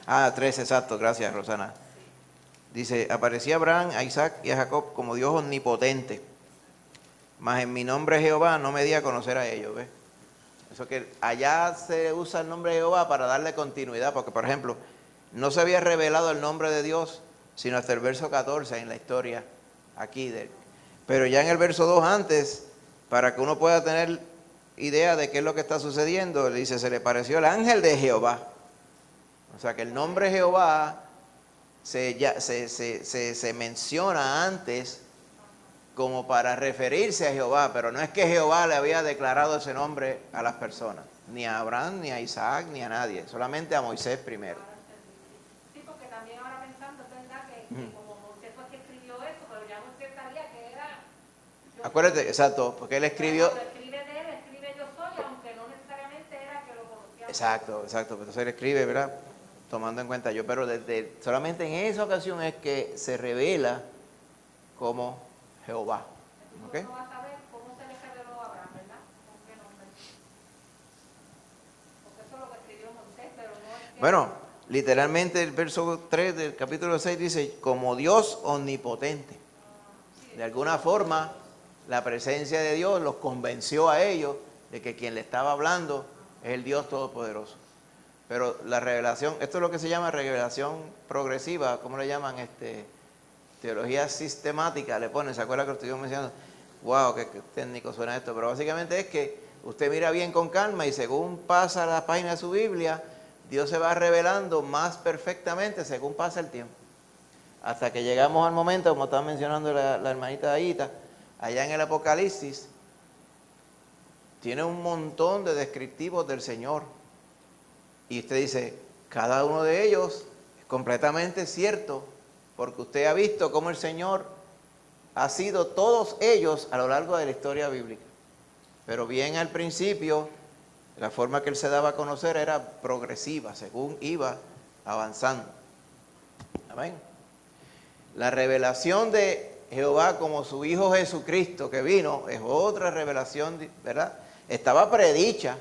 Ajá. 3, exacto, gracias Rosana. Dice, aparecía Abraham, a Isaac y a Jacob como Dios omnipotente, mas en mi nombre Jehová no me di a conocer a ellos, ¿ves? Eso que allá se usa el nombre de Jehová para darle continuidad, porque por ejemplo, no se había revelado el nombre de Dios, sino hasta el verso 14 en la historia aquí. Pero ya en el verso 2 antes, para que uno pueda tener idea de qué es lo que está sucediendo, le dice, se le pareció el ángel de Jehová. O sea que el nombre Jehová se menciona antes como para referirse a Jehová, pero no es que Jehová le había declarado ese nombre a las personas, ni a Abraham, ni a Isaac, ni a nadie, solamente a Moisés primero. Sí, porque también ahora pensando, es verdad que como Moisés fue que escribió eso, pero ya Moisés sabía que era... Acuérdate, exacto, porque él escribió... Cuando escribe de él, escribe yo soy, aunque no necesariamente era que lo conocía. Exacto, pues entonces él escribe, ¿verdad? Tomando en cuenta yo, pero solamente en esa ocasión es que se revela como Jehová. ¿Ok? Uno va a saber cómo se le reveló a Abraham, ¿verdad? ¿Con qué nombre? Porque eso es lo que escribió Moisés, pero no es que... Bueno, literalmente el verso 3 del capítulo 6 dice, como Dios omnipotente. De alguna forma, la presencia de Dios los convenció a ellos de que quien le estaba hablando es el Dios Todopoderoso. Pero la revelación, esto es lo que se llama revelación progresiva, ¿cómo le llaman? Teología sistemática, le ponen, ¿se acuerda que lo estuvimos mencionando? Wow, qué técnico suena esto, pero básicamente es que usted mira bien con calma y según pasa la página de su Biblia, Dios se va revelando más perfectamente según pasa el tiempo. Hasta que llegamos al momento, como estaba mencionando la hermanita Aita, allá en el Apocalipsis, tiene un montón de descriptivos del Señor. Y usted dice, cada uno de ellos es completamente cierto, porque usted ha visto cómo el Señor ha sido todos ellos a lo largo de la historia bíblica. Pero bien al principio, la forma que Él se daba a conocer era progresiva, según iba avanzando. Amén. La revelación de Jehová como su Hijo Jesucristo que vino es otra revelación, ¿verdad? Estaba predicha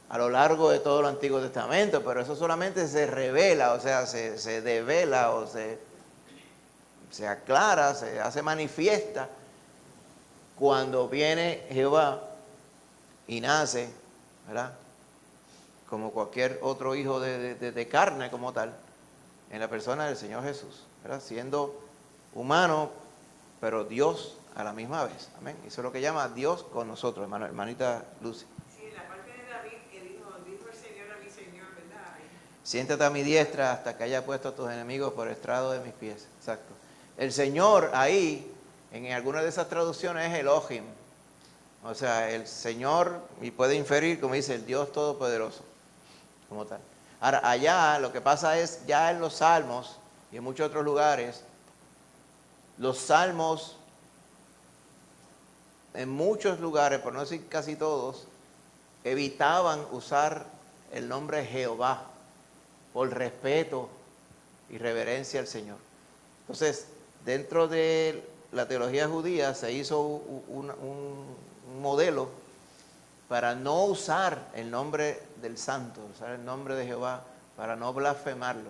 a lo largo de todo el Antiguo Testamento, pero eso solamente se revela, o sea, se devela o se aclara, se hace manifiesta cuando viene Jehová y nace, ¿verdad? Como cualquier otro hijo de carne como tal, en la persona del Señor Jesús, ¿verdad? Siendo humano, pero Dios a la misma vez. Amén. Eso es lo que llama Dios con nosotros, hermanita Lucy. Sí, en la parte de David que dijo el Señor a mi Señor, ¿verdad? Siéntate a mi diestra hasta que haya puesto a tus enemigos por estrado de mis pies. Exacto. El Señor ahí, en alguna de esas traducciones, es Elohim. O sea, el Señor, y puede inferir, como dice, el Dios Todopoderoso, como tal. Ahora, allá lo que pasa es, ya en los Salmos y en muchos otros lugares, los Salmos, en muchos lugares, por no decir casi todos, evitaban usar el nombre Jehová por respeto y reverencia al Señor. Entonces, dentro de la teología judía se hizo un modelo para no usar el nombre del santo, usar el nombre de Jehová, para no blasfemarlo.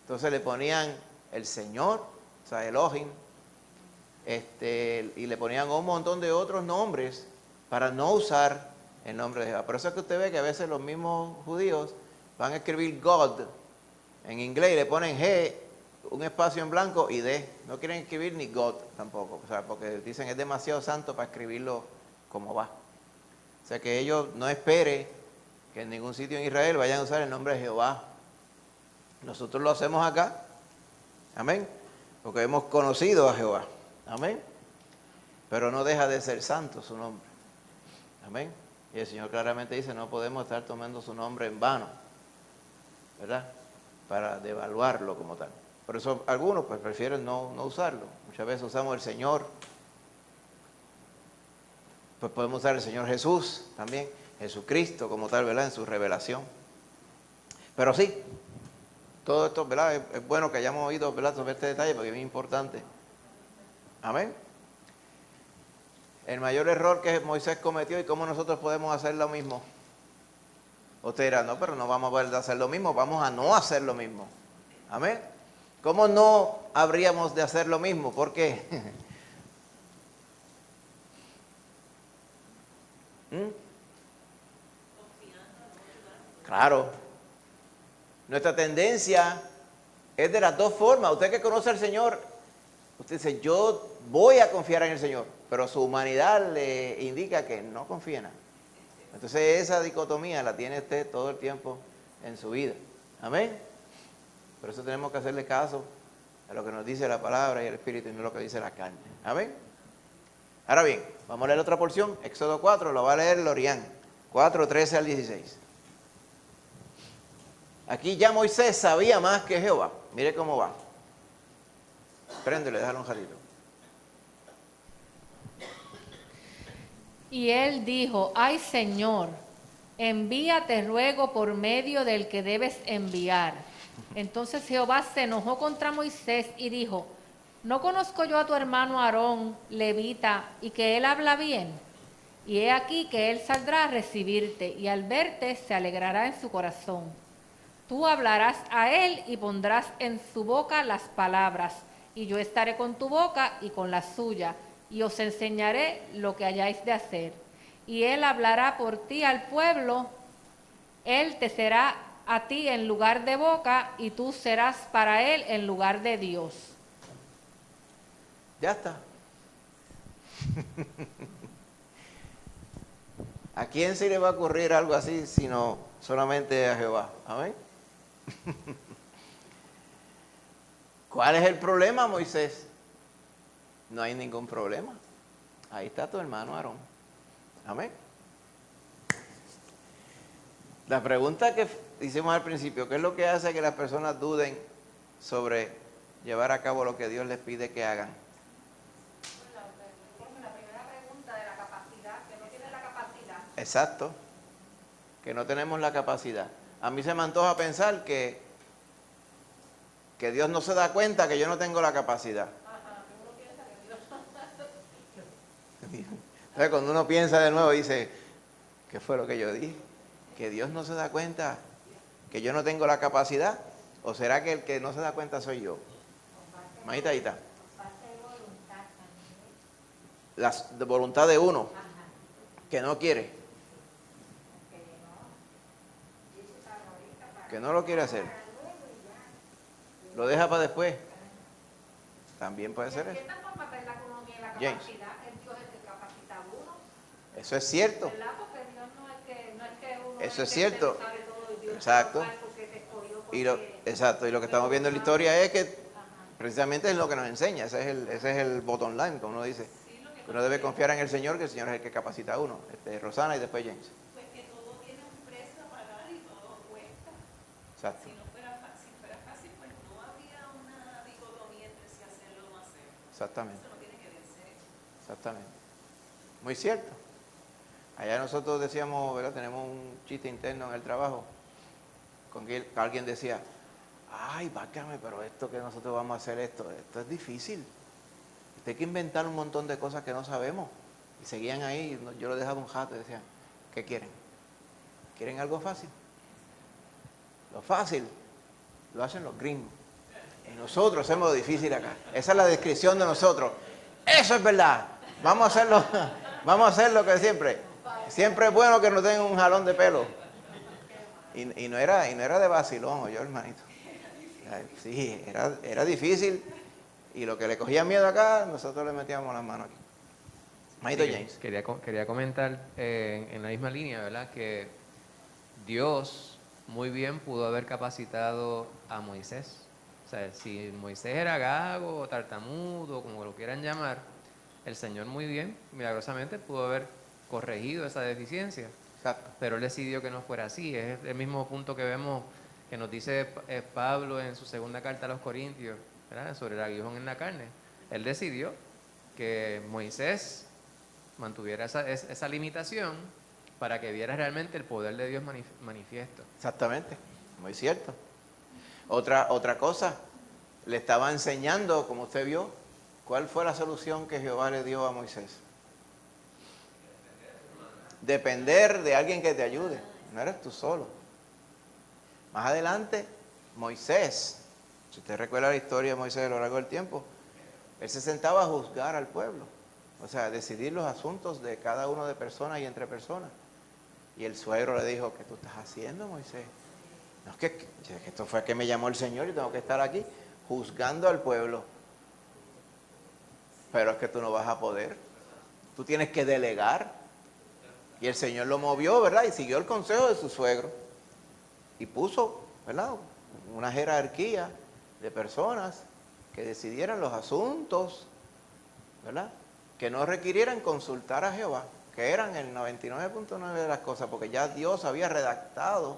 Entonces le ponían el Señor, o sea, Elohim, y le ponían un montón de otros nombres para no usar el nombre de Jehová. Por eso es que usted ve que a veces los mismos judíos van a escribir God en inglés y le ponen G, un espacio en blanco y D. No quieren escribir ni God tampoco, o sea, porque dicen es demasiado santo para escribirlo como va. O sea que ellos no esperen que en ningún sitio en Israel vayan a usar el nombre de Jehová. Nosotros lo hacemos acá, amén, porque hemos conocido a Jehová, amén, pero no deja de ser santo su nombre, amén. Y el Señor claramente dice, no podemos estar tomando su nombre en vano, ¿verdad? Para devaluarlo como tal. Por eso algunos pues prefieren no usarlo. Muchas veces usamos el Señor, pues podemos usar el Señor Jesús también, Jesucristo como tal, ¿verdad? En su revelación. Pero sí, todo esto, ¿verdad? Es bueno que hayamos oído, ¿verdad?, sobre este detalle porque es muy importante. Amén. El mayor error que Moisés cometió y cómo nosotros podemos hacer lo mismo. Usted dirá, no, pero no vamos a poder hacer lo mismo, vamos a no hacer lo mismo. Amén. ¿Cómo no habríamos de hacer lo mismo? ¿Por qué? Claro. Nuestra tendencia es de las dos formas. Usted que conoce al Señor, usted dice, yo voy a confiar en el Señor, pero su humanidad le indica que no confía en él. Entonces esa dicotomía la tiene usted todo el tiempo en su vida. Amén. Por eso tenemos que hacerle caso a lo que nos dice la palabra y el Espíritu y no lo que dice la carne. Amén. Ahora bien, vamos a leer otra porción. Éxodo 4, lo va a leer Lorian. 4, 13 al 16. Aquí ya Moisés sabía más que Jehová. Mire cómo va. Préndele, déjalo un ratito. Y él dijo, ay Señor, envíate ruego por medio del que debes enviar. Entonces Jehová se enojó contra Moisés y dijo, ¿no conozco yo a tu hermano Aarón, levita, y que él habla bien? Y he aquí que él saldrá a recibirte, y al verte se alegrará en su corazón. Tú hablarás a él y pondrás en su boca las palabras, y yo estaré con tu boca y con la suya, y os enseñaré lo que hayáis de hacer. Y él hablará por ti al pueblo, él te será a ti en lugar de boca, y tú serás para él en lugar de Dios. Ya está. ¿A quién se le va a ocurrir algo así sino solamente a Jehová? Amén. ¿Cuál es el problema, Moisés? No hay ningún problema. Ahí está tu hermano Aarón. Amén. La pregunta que hicimos al principio, ¿qué es lo que hace que las personas duden sobre llevar a cabo lo que Dios les pide que hagan? La primera pregunta de la capacidad, que no tiene la capacidad. Exacto, que no tenemos la capacidad. A mí se me antoja pensar que Dios no se da cuenta que yo no tengo la capacidad. Ajá. Entonces, cuando uno piensa de nuevo, dice, ¿qué fue lo que yo dije? ¿Que Dios no se da cuenta que yo no tengo la capacidad? ¿O será que el que no se da cuenta soy yo? Manita, ahí está. La voluntad de uno, que no quiere. Que no lo quiere hacer. Lo deja para después. También puede ser eso. James. Eso es cierto. Eso es cierto. Exacto. Exacto. Y lo que estamos viendo en la historia es que precisamente es lo que nos enseña. Ese es el bottom line, como uno dice. Uno debe confiar en el Señor, que el Señor es el que capacita a uno. Rosana y después James. Pues que todo tiene un precio a pagar y todo cuesta. Exacto. Si fuera fácil, pues no habría una dicotomía entre si hacerlo o no hacerlo. Exactamente. Eso no tiene que vencer. Exactamente. Muy cierto. Allá nosotros decíamos, ¿verdad? Tenemos un chiste interno en el trabajo, con que alguien decía, ay, bácame, pero esto que nosotros vamos a hacer, esto es difícil. Usted hay que inventar un montón de cosas que no sabemos. Y seguían ahí, yo lo dejaba un jato y decían, ¿qué quieren? ¿Quieren algo fácil? Lo fácil lo hacen los gringos. Y nosotros hacemos lo difícil acá. Esa es la descripción de nosotros. Eso es verdad. Vamos a hacer lo que siempre. Siempre es bueno que nos den un jalón de pelo. Y no era de vacilón, oye, hermanito. Sí, era difícil. Y lo que le cogía miedo acá, nosotros le metíamos las manos aquí. Manito James. Quería comentar en la misma línea, ¿verdad? Que Dios muy bien pudo haber capacitado a Moisés. O sea, si Moisés era gago o tartamudo, como lo quieran llamar, el Señor muy bien, milagrosamente, pudo haber corregido esa deficiencia. Exacto. Pero Él decidió que no fuera así. Es el mismo punto que vemos que nos dice Pablo en su segunda carta a los Corintios, ¿verdad? Sobre el aguijón en la carne. Él decidió que Moisés mantuviera esa limitación para que viera realmente el poder de Dios manifiesto. Exactamente. Muy cierto. Otra cosa, le estaba enseñando, como usted vio, ¿cuál fue la solución que Jehová le dio a Moisés? Depender de alguien que te ayude. No eres tú solo. Más adelante, Moisés, si usted recuerda la historia de Moisés a lo largo del tiempo, él se sentaba a juzgar al pueblo. O sea, a decidir los asuntos de cada uno de personas y entre personas. Y el suegro le dijo, ¿qué tú estás haciendo, Moisés? No, es que esto fue que me llamó el Señor y tengo que estar aquí juzgando al pueblo. Pero es que tú no vas a poder. Tú tienes que delegar. Y el Señor lo movió, ¿verdad? Y siguió el consejo de su suegro. Y puso, ¿verdad? Una jerarquía de personas que decidieran los asuntos, ¿verdad? Que no requirieran consultar a Jehová, que eran el 99.9 de las cosas, porque ya Dios había redactado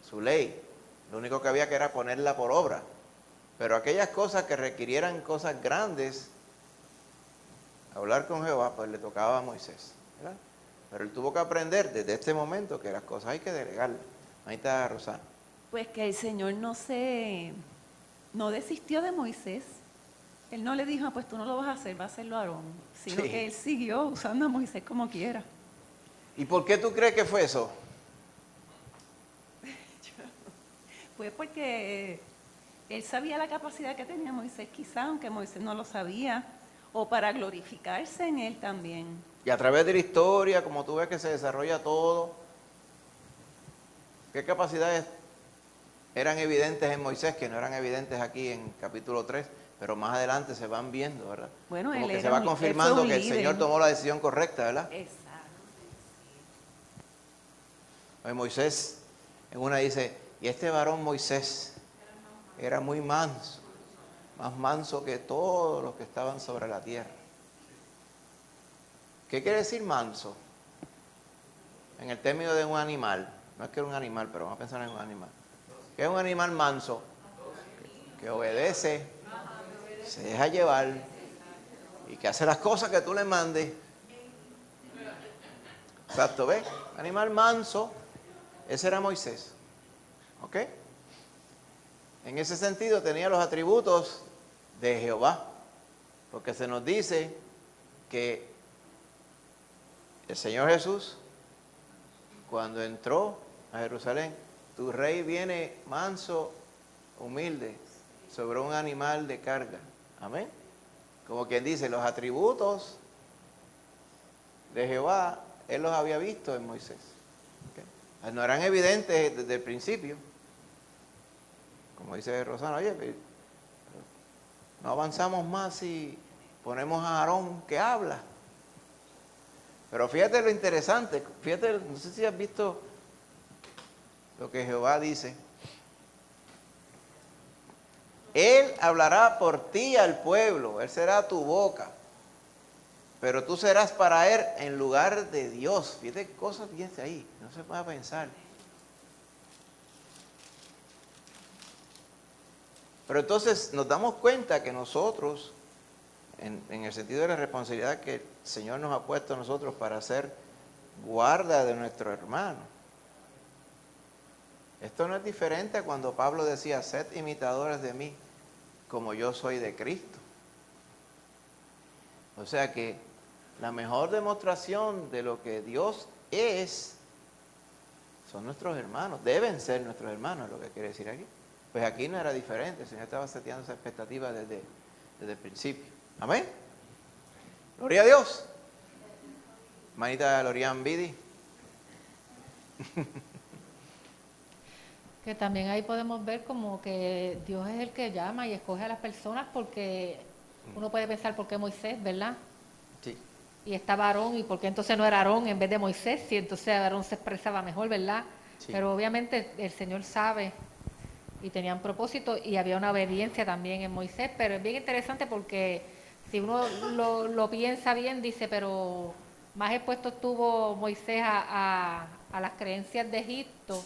su ley. Lo único que había que era ponerla por obra. Pero aquellas cosas que requirieran cosas grandes, hablar con Jehová, pues le tocaba a Moisés, ¿verdad? Pero él tuvo que aprender desde este momento que las cosas hay que delegarlas. Ahí está Rosana. Pues que el Señor no desistió de Moisés. Él no le dijo, pues tú no lo vas a hacer, va a hacerlo Aarón. Sino Sí. que él siguió usando a Moisés como quiera. ¿Y por qué tú crees que fue eso? Pues porque él sabía la capacidad que tenía Moisés, quizá, aunque Moisés no lo sabía. O para glorificarse en él también. Y a través de la historia, como tú ves que se desarrolla todo, ¿qué capacidades eran evidentes en Moisés que no eran evidentes aquí en capítulo 3? Pero más adelante se van viendo, ¿verdad? Bueno, como él que se era va un- confirmando él fue un que el líder. Señor tomó la decisión correcta, ¿verdad? Exacto. Oye, Moisés, en una dice, y este varón Moisés era muy manso, más manso que todos los que estaban sobre la tierra. ¿Qué quiere decir manso? En el término de un animal, no es que era un animal, pero vamos a pensar en un animal. ¿Qué es un animal manso? Que obedece, se deja llevar y que hace las cosas que tú le mandes. Exacto, ¿ves? Animal manso, ese era Moisés. ¿Ok? En ese sentido tenía los atributos de Jehová, porque se nos dice que el Señor Jesús, cuando entró a Jerusalén, tu rey viene manso, humilde, sobre un animal de carga. Amén. Como quien dice, los atributos de Jehová, él los había visto en Moisés. ¿Ok? No eran evidentes desde el principio. Como dice Rosana, oye, no avanzamos más si ponemos a Aarón que habla. Pero fíjate lo interesante, fíjate, no sé si has visto lo que Jehová dice. Él hablará por ti al pueblo, Él será tu boca, pero tú serás para Él en lugar de Dios. Fíjate qué cosas piensa ahí, no se puede pensar. Pero entonces nos damos cuenta que nosotros, en el sentido de la responsabilidad que el Señor nos ha puesto a nosotros para ser guarda de nuestro hermano, esto no es diferente a cuando Pablo decía, sed imitadores de mí, como yo soy de Cristo. O sea que la mejor demostración de lo que Dios es, son nuestros hermanos, deben ser nuestros hermanos, es lo que quiere decir aquí. Pues aquí no era diferente, el Señor estaba seteando esa expectativa desde el principio. Amén. Gloria a Dios. Hermanita Lorian Bidi. Que también ahí podemos ver como que Dios es el que llama y escoge a las personas, porque uno puede pensar por qué Moisés, ¿verdad? Sí. Y estaba Aarón, y por qué entonces no era Aarón en vez de Moisés, si entonces Aarón se expresaba mejor, ¿verdad? Sí. Pero obviamente el Señor sabe y tenían propósito y había una obediencia también en Moisés, pero es bien interesante porque si uno lo piensa bien, dice, pero más expuesto estuvo Moisés a las creencias de Egipto,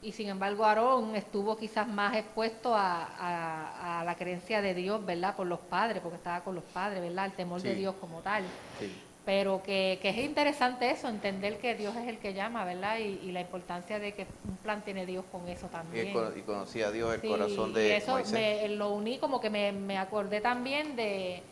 y sin embargo Aarón estuvo quizás más expuesto a la creencia de Dios, ¿verdad? Por los padres, porque estaba con los padres, ¿verdad? El temor de Sí. Dios como tal. Sí. Pero que es interesante eso, entender que Dios es el que llama, ¿verdad? Y la importancia de que un plan tiene Dios con eso también. Y conocía a Dios el Sí, corazón y de eso Moisés. lo uní, como que me acordé también de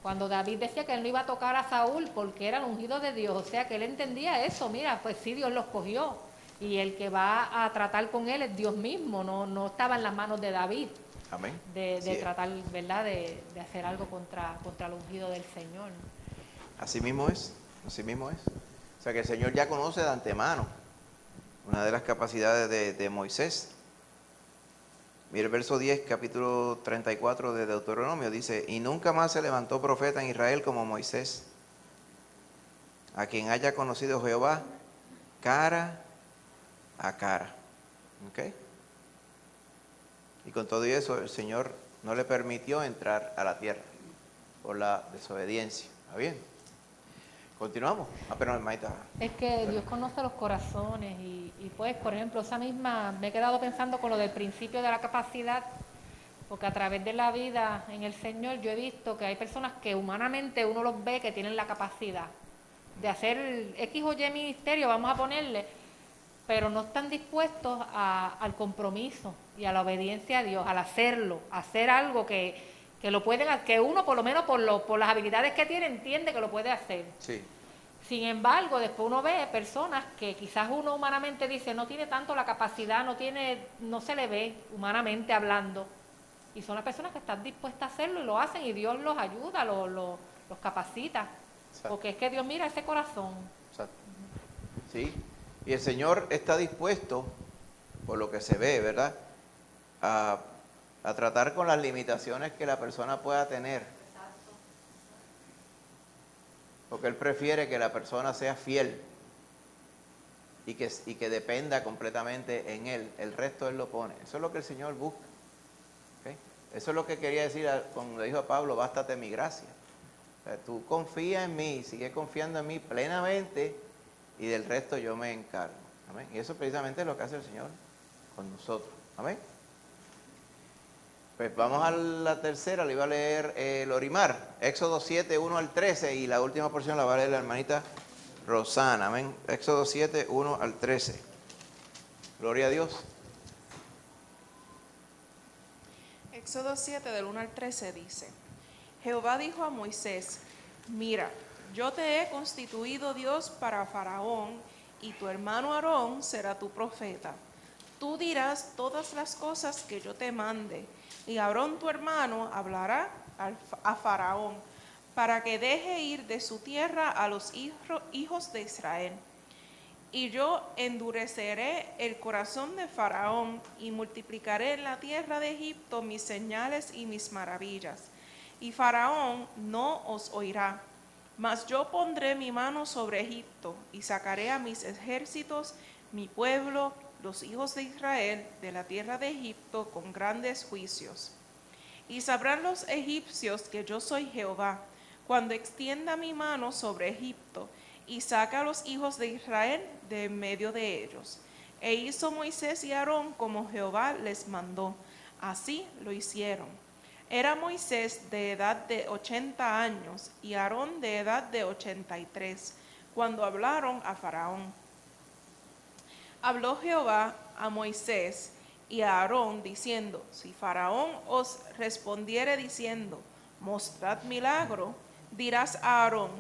cuando David decía que él no iba a tocar a Saúl porque era el ungido de Dios. O sea, que él entendía eso. Mira, pues sí, Dios lo escogió. Y el que va a tratar con él es Dios mismo. No estaba en las manos de David Amén. de Sí. tratar, ¿verdad? De hacer algo contra el ungido del Señor. Así mismo es. Así mismo es. O sea que el Señor ya conoce de antemano una de las capacidades de Moisés. Mira el verso 10, capítulo 34 de Deuteronomio, dice, y nunca más se levantó profeta en Israel como Moisés, a quien haya conocido Jehová cara a cara. ¿Ok? Y con todo eso el Señor no le permitió entrar a la tierra por la desobediencia. ¿Está bien? Continuamos. Pero hermanita. Es que Dios conoce los corazones y pues, por ejemplo, esa misma, me he quedado pensando con lo del principio de la capacidad, porque a través de la vida en el Señor yo he visto que hay personas que humanamente uno los ve que tienen la capacidad de hacer X o Y ministerio, vamos a ponerle, pero no están dispuestos al compromiso y a la obediencia a Dios, al hacerlo, hacer algo que lo pueden, que uno por lo menos por las habilidades que tiene entiende que lo puede hacer. Sí. Sin embargo, después uno ve personas que quizás uno humanamente dice no tiene tanto la capacidad, no se le ve humanamente hablando, y son las personas que están dispuestas a hacerlo y lo hacen y Dios los ayuda, los capacita, Exacto. porque es que Dios mira ese corazón. Exacto. Sí. Y el Señor está dispuesto, por lo que se ve, ¿verdad?, a tratar con las limitaciones que la persona pueda tener. Porque Él prefiere que la persona sea fiel y que dependa completamente en Él. El resto Él lo pone. Eso es lo que el Señor busca. ¿Okay? Eso es lo que quería decir cuando le dijo a Pablo, bástate mi gracia. O sea, tú confía en mí, sigue confiando en mí plenamente y del resto yo me encargo. ¿Amén? Y eso precisamente es lo que hace el Señor con nosotros. ¿Amén? Pues vamos a la tercera, le iba a leer el Orimar, Éxodo 7, 1 al 13, y la última porción la va a leer la hermanita Rosana. Amén. Éxodo 7, 1 al 13. Gloria a Dios. Éxodo 7 del 1 al 13 dice, Jehová dijo a Moisés, mira, Yo te he constituido Dios para Faraón, y tu hermano Aarón será tu profeta. Tú dirás todas las cosas que yo te mande, y Aarón tu hermano hablará a Faraón, para que deje ir de su tierra a los hijos de Israel. Y yo endureceré el corazón de Faraón y multiplicaré en la tierra de Egipto mis señales y mis maravillas. Y Faraón no os oirá, mas yo pondré mi mano sobre Egipto y sacaré a mis ejércitos, mi pueblo, los hijos de Israel, de la tierra de Egipto con grandes juicios. Y sabrán los egipcios que yo soy Jehová, cuando extienda mi mano sobre Egipto y saca a los hijos de Israel de en medio de ellos. E hizo Moisés y Aarón como Jehová les mandó. Así lo hicieron. Era Moisés de edad de 80 años y Aarón de edad de 83, cuando hablaron a Faraón. Habló Jehová a Moisés y a Aarón diciendo: si Faraón os respondiere diciendo: mostrad milagro, dirás a Aarón: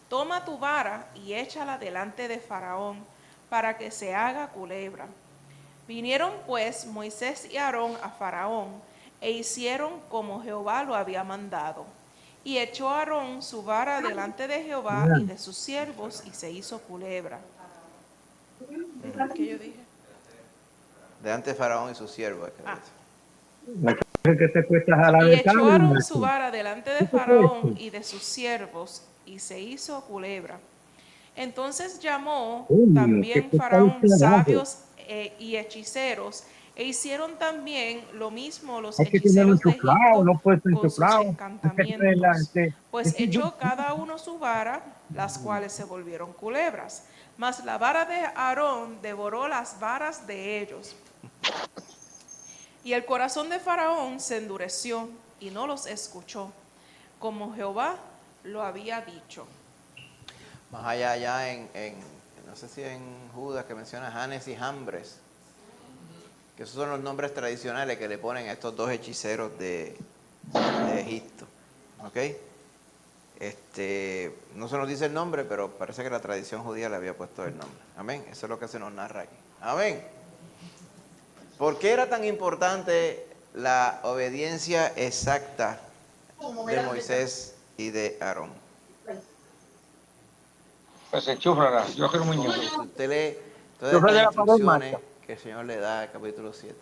toma tu vara y échala delante de Faraón, para que se haga culebra. Vinieron pues Moisés y Aarón a Faraón, e hicieron como Jehová lo había mandado. Y echó Aarón su vara delante de Jehová y de sus siervos, y se hizo culebra. ¿Qué yo dije? Delante de Faraón y sus siervos. Que te cuesta jalar Y el echó cable, Aarón macho. su vara delante de Faraón y de sus siervos, y se hizo culebra. Entonces llamó Coño, también ¿qué está Faraón usted abajo? sabios y hechiceros, e hicieron también lo mismo los Hay que tenerlo hechiceros de enchuflado, Egipto no puede estar con sus enchuflado. encantamientos. Pues Es que yo- echó cada uno su vara, las cuales se volvieron culebras. Mas la vara de Aarón devoró las varas de ellos. Y el corazón de Faraón se endureció y no los escuchó, como Jehová lo había dicho. Más allá no sé si en Judas que menciona Janes y Jambres, que esos son los nombres tradicionales que le ponen a estos dos hechiceros de Egipto. ¿Ok? No se nos dice el nombre, pero parece que la tradición judía le había puesto el nombre. Amén. Eso es lo que se nos narra aquí. Amén. ¿Por qué era tan importante la obediencia exacta de Moisés y de Aarón? Pues enchúfala, yo quiero un muñeco. Si usted lee todas Yo soy estas de la pared, instrucciones macho. que el Señor le da al capítulo 7,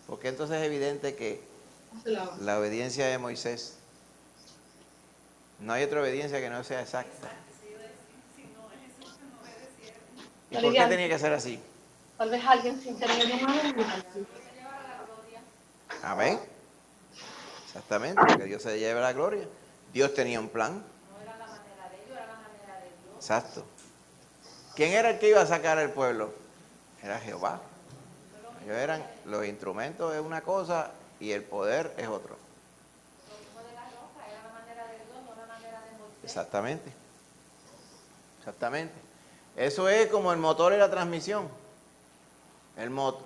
porque entonces es evidente que la obediencia de Moisés, no hay otra obediencia que no sea exacta. ¿Y por qué tenía que ser así? Tal vez alguien sin tener una. Amén. Exactamente, porque Dios se lleva la gloria. Dios tenía un plan. Exacto. ¿Quién era el que iba a sacar al pueblo? Era Jehová. Ellos eran, los instrumentos es una cosa y el poder es otro. Exactamente. Exactamente. Eso es como el motor y la transmisión.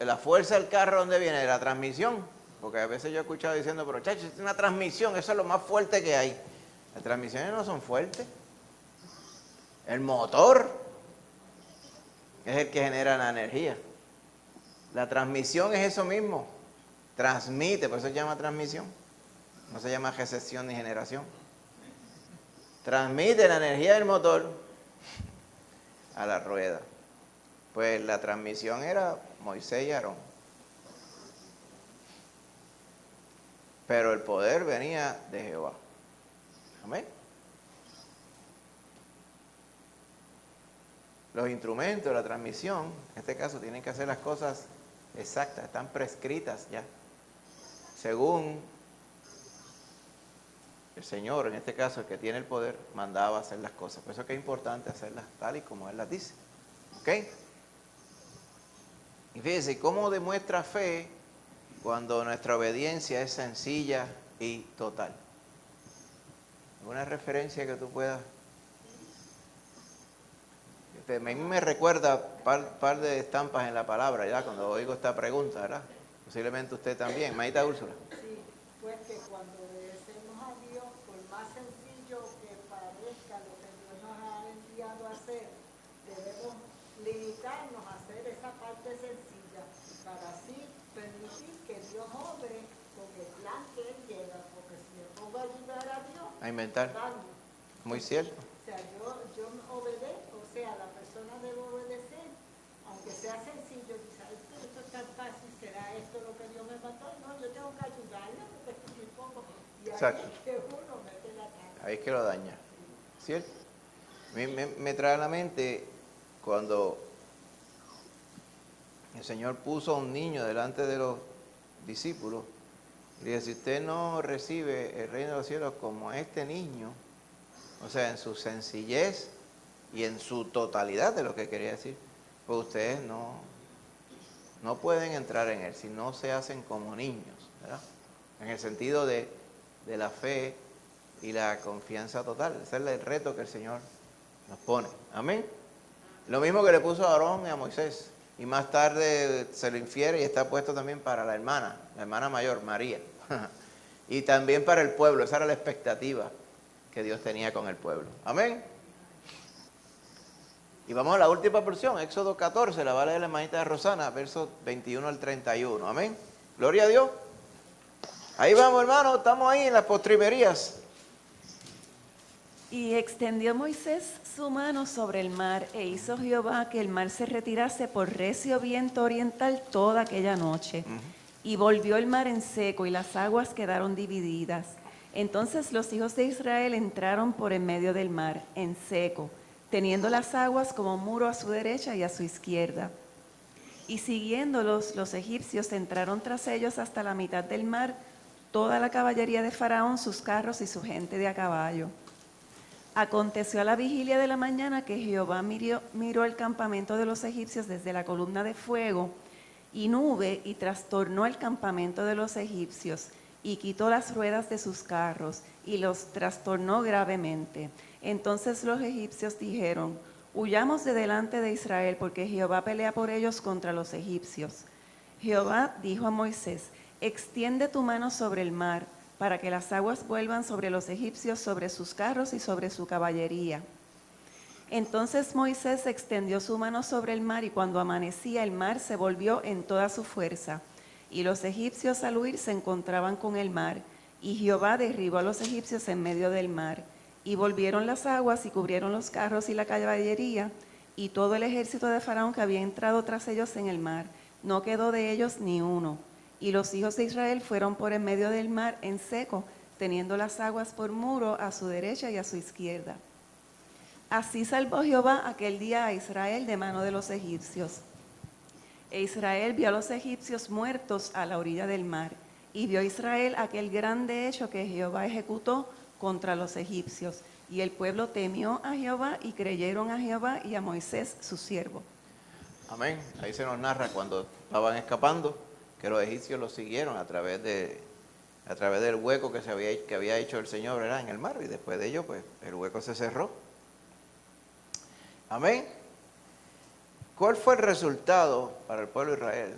La fuerza del carro, ¿dónde viene? De la transmisión. Porque a veces yo he escuchado diciendo, pero chacho, es una transmisión, eso es lo más fuerte que hay. Las transmisiones no son fuertes. El motor es el que genera la energía. La transmisión es eso mismo. Transmite, por eso se llama transmisión. No se llama recepción ni generación. Transmite la energía del motor a la rueda. Pues la transmisión era Moisés y Aarón. Pero el poder venía de Jehová. Amén. Los instrumentos, la transmisión, en este caso tienen que hacer las cosas exactas, están prescritas ya. Según el Señor, en este caso el que tiene el poder, mandaba hacer las cosas. Por eso es que es importante hacerlas tal y como Él las dice. ¿Ok? Y fíjense, ¿cómo demuestra fe cuando nuestra obediencia es sencilla y total? ¿Alguna referencia que tú puedas? A mí me recuerda par de estampas en la palabra, ¿verdad? Cuando oigo esta pregunta, ¿verdad? Posiblemente usted también. Maíta Úrsula. Sí, pues que cuando obedecemos a Dios, por más sencillo que parezca lo que Dios enviado a hacer, debemos limitarnos a hacer esa parte sencilla para así permitir que Dios obre con el plan que Él lleva, porque si me pongo a ayudar a Dios, A inventar. daño. Muy cierto. O sea, yo obedezco, o sea, la persona debe obedecer, aunque sea sencillo, quizás esto es tan fácil, será esto lo que Dios me mandó. No, yo tengo que ayudarle, porque esto es muy poco. Y ahí Exacto. es que uno mete la cara. Ahí es que lo daña. ¿Cierto? Me trae a la mente cuando el Señor puso a un niño delante de los discípulos y le dice, si usted no recibe el reino de los cielos como a este niño, o sea, en su sencillez y en su totalidad de lo que quería decir, pues ustedes no pueden entrar en él si no se hacen como niños, ¿verdad? En el sentido de la fe y la confianza total. Ese es el reto que el Señor nos pone. Amén. Lo mismo que le puso a Aarón y a Moisés. Y más tarde se lo infiere y está puesto también para la hermana mayor, María. Y también para el pueblo. Esa era la expectativa que Dios tenía con el pueblo. Amén. Y vamos a la última porción, Éxodo 14, la va a leer la hermanita de Rosana, versos 21 al 31. Amén. Gloria a Dios. Ahí vamos, hermano, estamos ahí en las postrimerías. Y extendió Moisés su mano sobre el mar, e hizo Jehová que el mar se retirase por recio viento oriental toda aquella noche. Y volvió el mar en seco, y las aguas quedaron divididas. Entonces los hijos de Israel entraron por en medio del mar, en seco, teniendo las aguas como muro a su derecha y a su izquierda. Y siguiéndolos, los egipcios entraron tras ellos hasta la mitad del mar, toda la caballería de Faraón, sus carros y su gente de a caballo. Aconteció a la vigilia de la mañana que Jehová miró el campamento de los egipcios desde la columna de fuego y nube, y trastornó el campamento de los egipcios, y quitó las ruedas de sus carros, y los trastornó gravemente. Entonces los egipcios dijeron, huyamos de delante de Israel, porque Jehová pelea por ellos contra los egipcios. Jehová dijo a Moisés, extiende tu mano sobre el mar, para que las aguas vuelvan sobre los egipcios, sobre sus carros y sobre su caballería. Entonces Moisés extendió su mano sobre el mar, y cuando amanecía el mar se volvió en toda su fuerza. Y los egipcios al huir se encontraban con el mar, y Jehová derribó a los egipcios en medio del mar. Y volvieron las aguas y cubrieron los carros y la caballería, y todo el ejército de Faraón que había entrado tras ellos en el mar. No quedó de ellos ni uno. Y los hijos de Israel fueron por en medio del mar en seco, teniendo las aguas por muro a su derecha y a su izquierda. Así salvó Jehová aquel día a Israel de mano de los egipcios. E Israel vio a los egipcios muertos a la orilla del mar, y vio Israel aquel grande hecho que Jehová ejecutó contra los egipcios. Y el pueblo temió a Jehová, y creyeron a Jehová y a Moisés su siervo. Amén. Ahí se nos narra cuando estaban escapando, que los egipcios los siguieron a través del hueco que había hecho el Señor, ¿verdad?, en el mar, y después de ello, pues, el hueco se cerró. Amén. ¿Cuál fue el resultado para el pueblo de Israel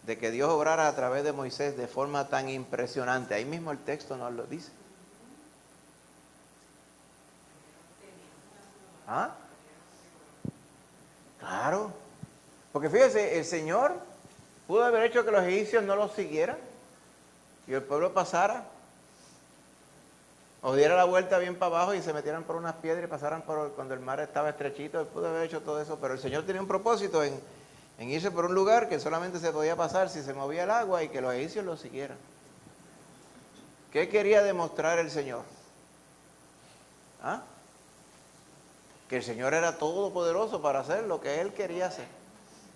de que Dios obrara a través de Moisés de forma tan impresionante? Ahí mismo el texto nos lo dice. ¿Ah? Claro. Porque fíjese, el Señor pudo haber hecho que los egipcios no los siguieran y el pueblo pasara, o diera la vuelta bien para abajo y se metieran por unas piedras y pasaran cuando el mar estaba estrechito. Él pudo haber hecho todo eso, pero el Señor tenía un propósito en irse por un lugar que solamente se podía pasar si se movía el agua, y que los egipcios lo siguieran. ¿Qué quería demostrar el Señor? ¿Ah? Que el Señor era todopoderoso para hacer lo que Él quería hacer.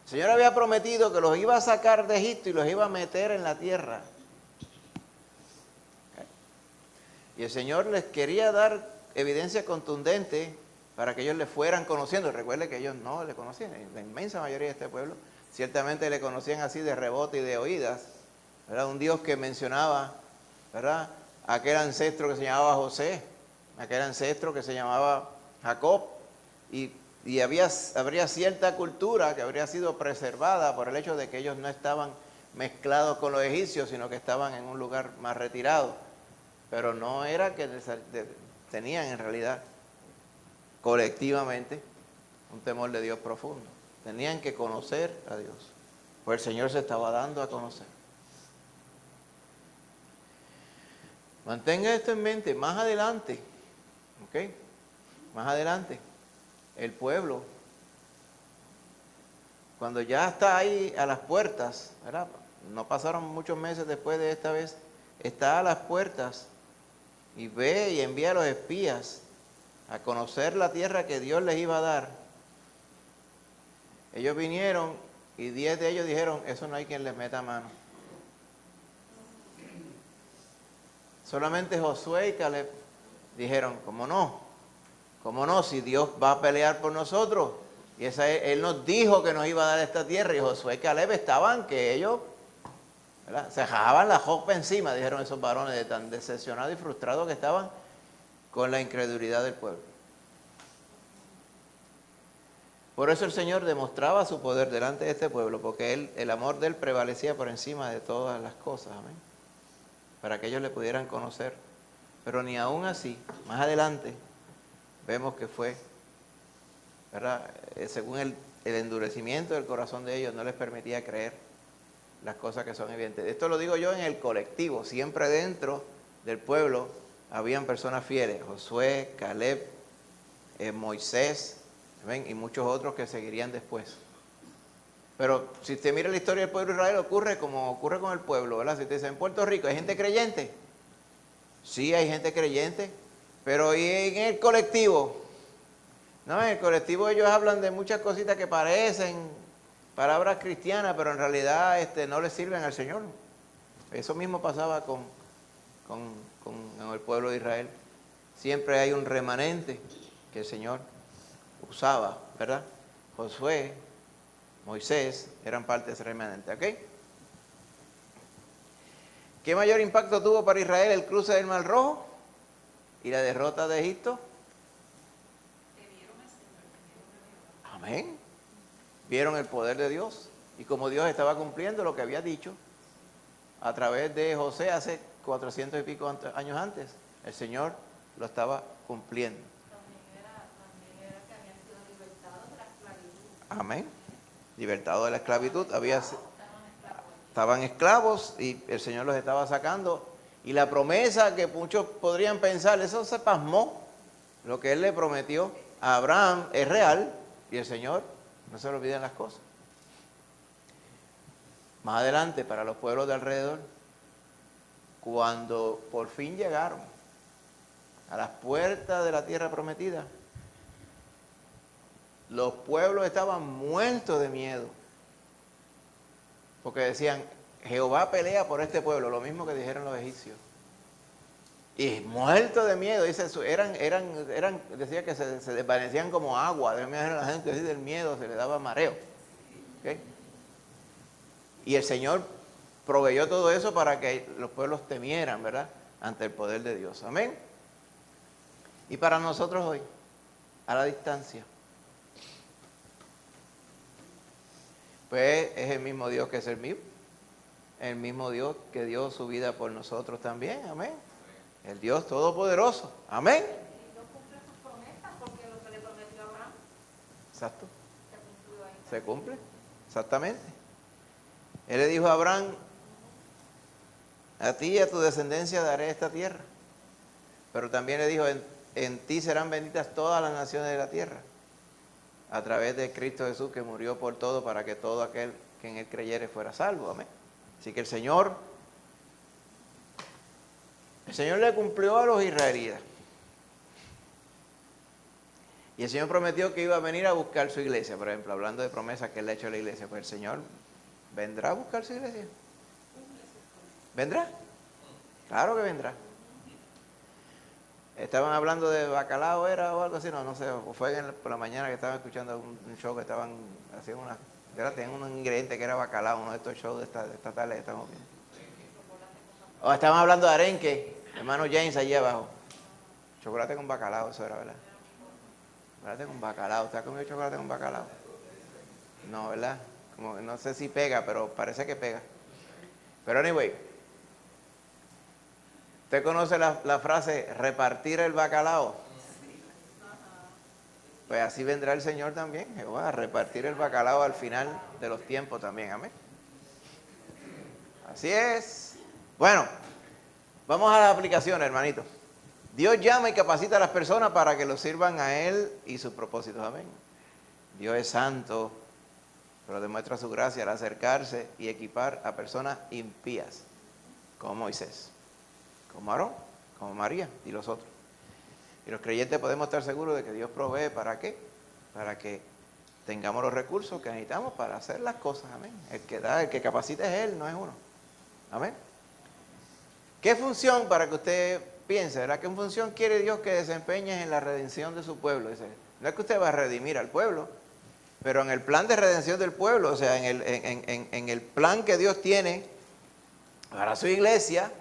El Señor había prometido que los iba a sacar de Egipto y los iba a meter en la tierra. Y el Señor les quería dar evidencia contundente para que ellos le fueran conociendo. Recuerde que ellos no le conocían, la inmensa mayoría de este pueblo ciertamente le conocían así de rebote y de oídas, ¿verdad? Un Dios que mencionaba, ¿verdad?, aquel ancestro que se llamaba José, aquel ancestro que se llamaba Jacob, y habría cierta cultura que habría sido preservada por el hecho de que ellos no estaban mezclados con los egipcios, sino que estaban en un lugar más retirado. Pero no era que tenían en realidad colectivamente un temor de Dios profundo. Tenían que conocer a Dios, pues el Señor se estaba dando a conocer. Mantenga esto en mente. Más adelante, ¿ok? Más adelante, el pueblo, cuando ya está ahí a las puertas, ¿verdad? No pasaron muchos meses después de esta vez, está a las puertas y ve y envía a los espías a conocer la tierra que Dios les iba a dar. Ellos vinieron y 10 de ellos dijeron, eso no hay quien les meta mano. Solamente Josué y Caleb dijeron, ¿cómo no? ¿Cómo no? Si Dios va a pelear por nosotros. Y Él nos dijo que nos iba a dar esta tierra. Y Josué y Caleb estaban que ellos, ¿verdad?, se jajaban la jopa encima, dijeron esos varones, de tan decepcionados y frustrados que estaban con la incredulidad del pueblo. Por eso el Señor demostraba su poder delante de este pueblo, porque el amor de Él prevalecía por encima de todas las cosas, amén, para que ellos le pudieran conocer. Pero ni aún así, más adelante, vemos que fue, ¿verdad?, según el endurecimiento del corazón de ellos, no les permitía creer las cosas que son evidentes. Esto lo digo yo en el colectivo, siempre dentro del pueblo habían personas fieles, Josué, Caleb, Moisés, ¿ven?, y muchos otros que seguirían después. Pero si usted mira la historia del pueblo de Israel, ocurre como ocurre con el pueblo, ¿verdad? Si usted dice, en Puerto Rico, ¿hay gente creyente? Sí, hay gente creyente, pero ¿y en el colectivo? No, en el colectivo ellos hablan de muchas cositas que parecen palabras cristianas, pero en realidad no les sirven al Señor. Eso mismo pasaba con el pueblo de Israel. Siempre hay un remanente que el Señor usaba, ¿verdad? Josué, Moisés eran parte de ese remanente, ¿ok? ¿Qué mayor impacto tuvo para Israel el cruce del Mar Rojo y la derrota de Egipto? Amén. Vieron el poder de Dios y cómo Dios estaba cumpliendo lo que había dicho a través de José hace 400 y pico años antes. El Señor lo estaba cumpliendo. También era que habían sido libertados de la esclavitud. Amén. Libertados de la esclavitud. Estaban esclavos y el Señor los estaba sacando. Y la promesa que muchos podrían pensar, eso se pasmó. Lo que Él le prometió a Abraham es real y el Señor no se le olviden las cosas. Más adelante, para los pueblos de alrededor, cuando por fin llegaron a las puertas de la tierra prometida, los pueblos estaban muertos de miedo. Porque decían, Jehová pelea por este pueblo, lo mismo que dijeron los egipcios. Y muertos de miedo, dice, decía que se desvanecían como agua. Déjame imaginar a la gente así del miedo, se le daba mareo. ¿Okay? Y el Señor proveyó todo eso para que los pueblos temieran, ¿verdad?, ante el poder de Dios. Amén. Y para nosotros hoy, a la distancia, pues es el mismo Dios que servimos, el mismo Dios que dio su vida por nosotros también. Amén. El Dios Todopoderoso. Amén. Y no cumple sus promesas porque lo que le prometió a Abraham Exacto. se cumplió ahí. Se cumple. Exactamente. Él le dijo a Abraham, a ti y a tu descendencia daré esta tierra. Pero también le dijo, en ti serán benditas todas las naciones de la tierra. A través de Cristo Jesús, que murió por todo para que todo aquel que en Él creyere fuera salvo. Amén. Así que el Señor le cumplió a los israelitas. Y el Señor prometió que iba a venir a buscar su iglesia. Por ejemplo, hablando de promesas que Él le ha hecho a la iglesia, pues el Señor vendrá a buscar su iglesia. ¿Vendrá? Claro que vendrá. Estaban hablando de bacalao, ¿era o algo así? No sé, o fue por la mañana que estaban escuchando un show que estaban haciendo tenían un ingrediente que era bacalao, uno de estos shows de esta tarde que estamos viendo. O estaban hablando de arenque, hermano James allí abajo. Chocolate con bacalao, eso era, ¿verdad? Chocolate con bacalao. ¿Usted ha comido chocolate con bacalao? No, ¿verdad? Como, no sé si pega, pero parece que pega. Pero anyway, ¿usted conoce la frase repartir el bacalao? Pues así vendrá el Señor también, Jehová, a repartir el bacalao al final de los tiempos también, amén. Así es. Bueno, vamos a las aplicaciones, hermanito. Dios llama y capacita a las personas para que lo sirvan a Él y sus propósitos, amén. Dios es santo, pero demuestra su gracia al acercarse y equipar a personas impías, como Moisés, como Aarón, como María y los otros. Y los creyentes podemos estar seguros de que Dios provee, ¿para qué? Para que tengamos los recursos que necesitamos para hacer las cosas, amén. El que da, el que capacita es Él, no es uno. Amén. ¿Qué función, para que usted piense, ¿verdad? ¿Qué función quiere Dios que desempeñes en la redención de su pueblo? Dice, no es que usted va a redimir al pueblo, pero en el plan de redención del pueblo, o sea, en el plan que Dios tiene para su iglesia,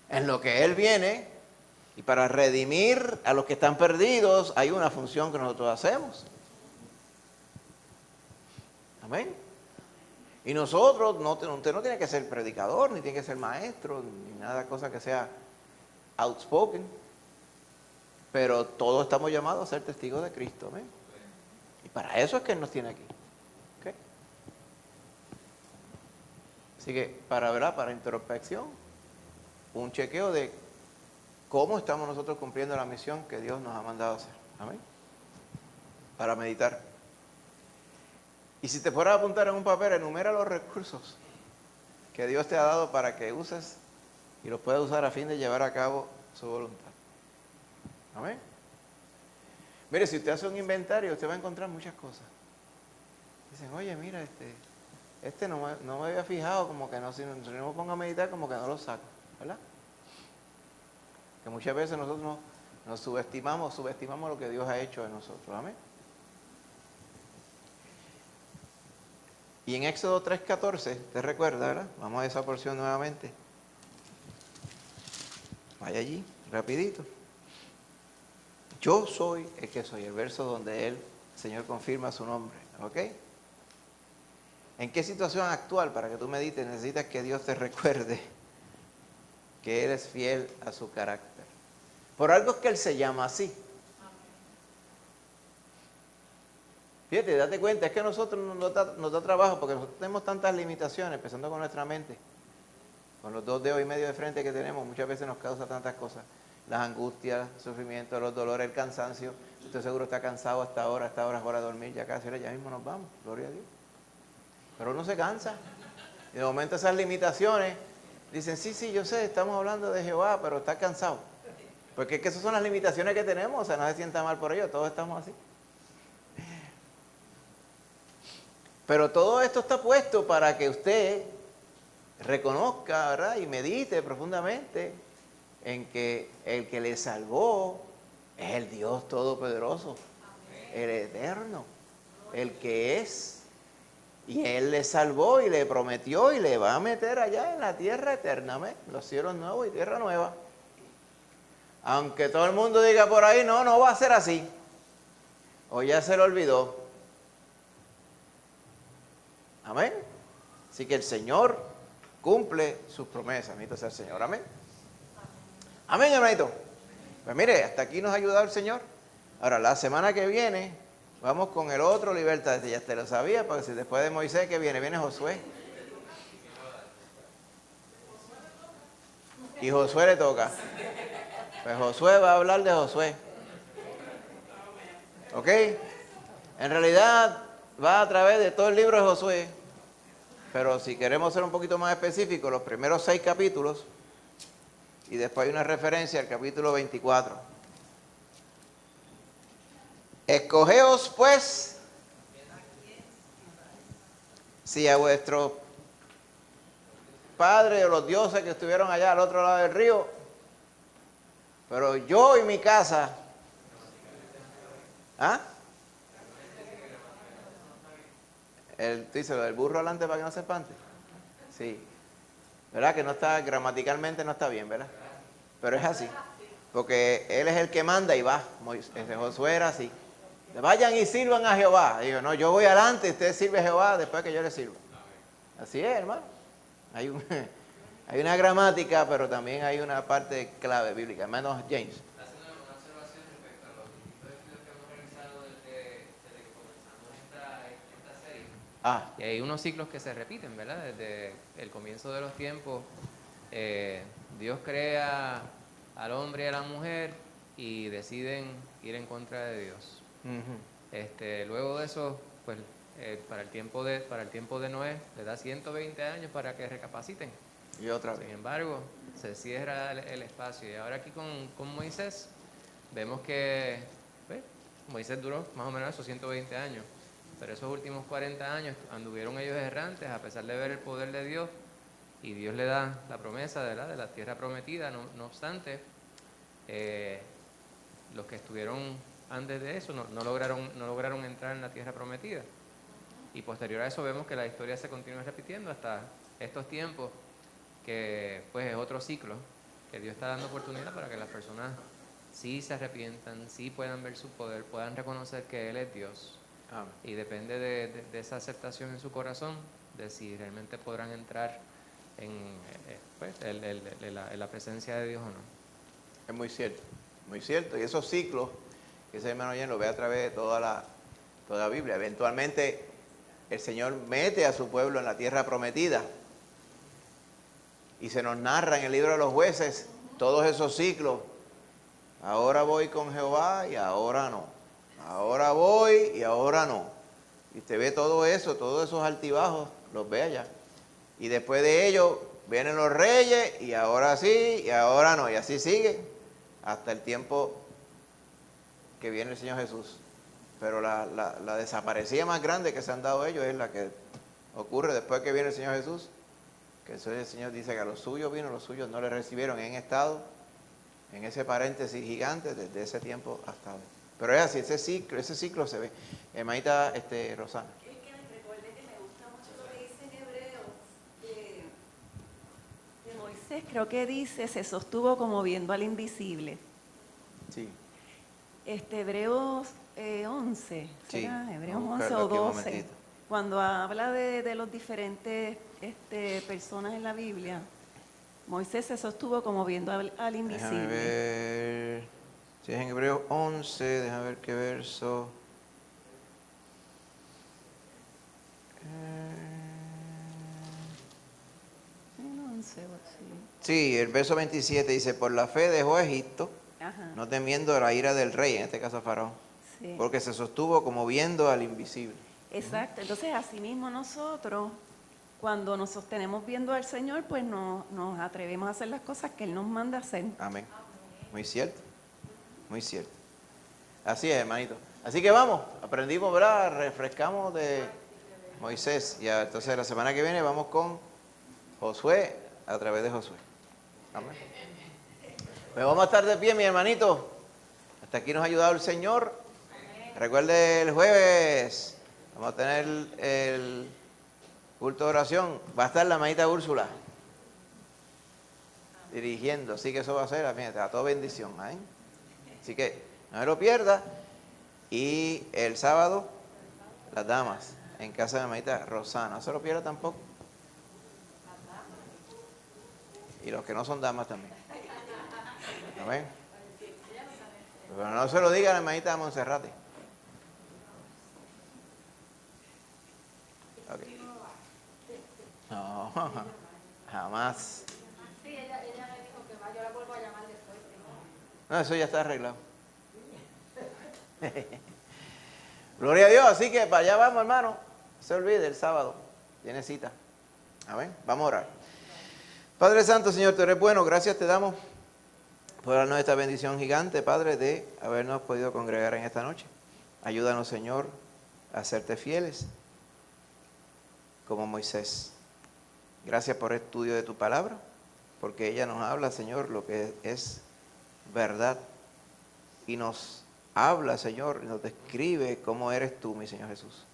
en lo que Él viene, y para redimir a los que están perdidos, hay una función que nosotros hacemos. Amén. Y nosotros, usted no tiene que ser predicador, ni tiene que ser maestro, ni nada, cosa que sea outspoken, pero todos estamos llamados a ser testigos de Cristo, amén. Y para eso es que Él nos tiene aquí. ¿Okay? Así que, para introspección, un chequeo de cómo estamos nosotros cumpliendo la misión que Dios nos ha mandado a hacer, amén. Para meditar. Y si te fueras a apuntar en un papel, enumera los recursos que Dios te ha dado para que uses y los puedas usar a fin de llevar a cabo su voluntad. Amén. Mire, si usted hace un inventario, usted va a encontrar muchas cosas. Dicen, oye, mira, no me había fijado, como que no, si no me pongo a meditar, como que no lo saco, ¿verdad? Que muchas veces nosotros nos subestimamos lo que Dios ha hecho en nosotros. Amén. Y en Éxodo 3:14, ¿te recuerda, verdad? Vamos a esa porción nuevamente. Vaya allí, rapidito. Yo soy el que soy, el verso donde el Señor confirma su nombre, ¿ok? ¿En qué situación actual, para que tú medites, necesitas que Dios te recuerde que Él es fiel a su carácter? Por algo es que Él se llama así. Fíjate, date cuenta, es que a nosotros nos da trabajo porque nosotros tenemos tantas limitaciones, empezando con nuestra mente, con los 2 dedos y medio de frente que tenemos, muchas veces nos causa tantas cosas. Las angustias, el sufrimiento, los dolores, el cansancio. Usted seguro está cansado hasta ahora es hora de dormir, ya casi, ya mismo nos vamos, gloria a Dios. Pero uno se cansa. Y de momento esas limitaciones, dicen, sí, yo sé, estamos hablando de Jehová, pero está cansado. Porque es que esas son las limitaciones que tenemos, o sea, no se sienta mal por ello, todos estamos así. Pero todo esto está puesto para que usted reconozca, ¿verdad? Y medite profundamente en que el que le salvó es el Dios Todopoderoso, el Eterno, el que es. Y Él le salvó y le prometió y le va a meter allá en la tierra eterna, ¿ves? Los cielos nuevos y tierra nueva. Aunque todo el mundo diga por ahí, no va a ser así. O ya se lo olvidó. Amén. Así que el Señor cumple sus promesas. Bendito sea el Señor. Amén. Amén, hermanito. Pues mire, hasta aquí nos ha ayudado el Señor. Ahora, la semana que viene, vamos con el otro libertad. Ya te lo sabía, porque si después de Moisés, ¿qué viene? Viene Josué. Y Josué le toca. Pues Josué va a hablar de Josué. ¿Ok? En realidad, va a través de todo el libro de Josué. Pero si queremos ser un poquito más específicos, los primeros 6 capítulos, y después hay una referencia al capítulo 24. Escogeos pues, si a vuestros padres o los dioses que estuvieron allá al otro lado del río, pero yo y mi casa, ¿ah? Tú dices, lo del burro adelante para que no se espante. Sí. ¿Verdad? Que no está, gramaticalmente no está bien, ¿verdad? Pero es así. Porque Él es el que manda y va. Josué era así. Vayan y sirvan a Jehová. Digo, no, yo voy adelante y usted sirve a Jehová después que yo le sirva. Así es, hermano. Hay una gramática, pero también hay una parte clave bíblica. Hermano James. Haciendo una observación respecto a los distintos estudios que hemos realizado del Ah, Y hay unos ciclos que se repiten, ¿verdad? Desde el comienzo de los tiempos, Dios crea al hombre y a la mujer y deciden ir en contra de Dios. ujú. Luego de eso, pues para el tiempo de Noé, le da 120 años para que recapaciten. Y otra vez. Sin embargo, se cierra el espacio. Y ahora aquí con Moisés, vemos que pues, Moisés duró más o menos esos 120 años. Pero esos últimos 40 años anduvieron ellos errantes a pesar de ver el poder de Dios. Y Dios le da la promesa, ¿verdad?, de la tierra prometida. No obstante, los que estuvieron antes de eso no lograron entrar en la tierra prometida. Y posterior a eso vemos que la historia se continúa repitiendo hasta estos tiempos, que pues es otro ciclo, que Dios está dando oportunidad para que las personas sí se arrepientan, sí puedan ver su poder, puedan reconocer que Él es Dios. Amén. Y depende de esa aceptación en su corazón, de si realmente podrán entrar en, pues, en la presencia de Dios o no. Es muy cierto, muy cierto. Y esos ciclos que ese hermano Jen lo ve a través de toda la Biblia. Eventualmente el Señor mete a su pueblo en la tierra prometida. Y se nos narra en el libro de los jueces todos esos ciclos. Ahora voy con Jehová y ahora no. Ahora voy y ahora no. Y usted ve todo eso, todos esos altibajos, los ve allá. Y después de ello vienen los reyes y ahora sí y ahora no. Y así sigue hasta el tiempo que viene el Señor Jesús. Pero la desaparecida más grande que se han dado ellos es la que ocurre después que viene el Señor Jesús. Que el Señor dice que a los suyos vino, los suyos no le recibieron. Han estado en ese paréntesis gigante desde ese tiempo hasta hoy. Pero es así, ese ciclo se ve. Hermanita Rosana. Es que recuerde que me gusta mucho lo que dice en Hebreos, que Moisés creo que dice, se sostuvo como viendo al invisible. Sí. Hebreos 11, Sí, ¿será? Hebreos vamos a 11 buscarlo o aquí un 12. momentito. Cuando habla de los diferentes personas en la Biblia, Moisés se sostuvo como viendo al Déjame invisible. ver. Si es en Hebreos 11, déjame ver qué verso. En 11 o así. Sí, el verso 27 dice, por la fe dejó a Egipto, Ajá, no temiendo la ira del rey, en este caso Faraón, sí. porque se sostuvo como viendo al invisible. Exacto. Entonces, asimismo nosotros, cuando nos sostenemos viendo al Señor, pues nos atrevemos a hacer las cosas que Él nos manda hacer. Amén. Muy cierto, muy cierto. Así es, hermanito. Así que vamos, aprendimos, ¿verdad? Refrescamos de Moisés. Ya, entonces la semana que viene vamos con Josué, a través de Josué. Amén. Pues vamos a estar de pie, mi hermanito. Hasta aquí nos ha ayudado el Señor. Recuerde, el jueves vamos a tener el culto de oración. Va a estar la hermanita Úrsula dirigiendo, así que eso va a ser, fíjate, a toda bendición. ¿Eh? Así que no se lo pierda. Y el sábado, las damas, en casa de la hermanita Rosana. No se lo pierda tampoco. Y los que no son damas también. Amén. Pero no se lo diga a la hermanita Monserrate. Okay. No, jamás. Sí, ella me dijo que va, yo la vuelvo a llamar después. No, eso ya está arreglado. Gloria a Dios, así que para allá vamos, hermano. No se olvide, el sábado tiene cita. Amén. Vamos a orar. Padre Santo, Señor, tú eres bueno. Gracias te damos por darnos esta bendición gigante, Padre, de habernos podido congregar en esta noche. Ayúdanos, Señor, a serte fieles como Moisés. Gracias por el estudio de tu palabra, porque ella nos habla, Señor, lo que es verdad. Y nos habla, Señor, y nos describe cómo eres tú, mi Señor Jesús.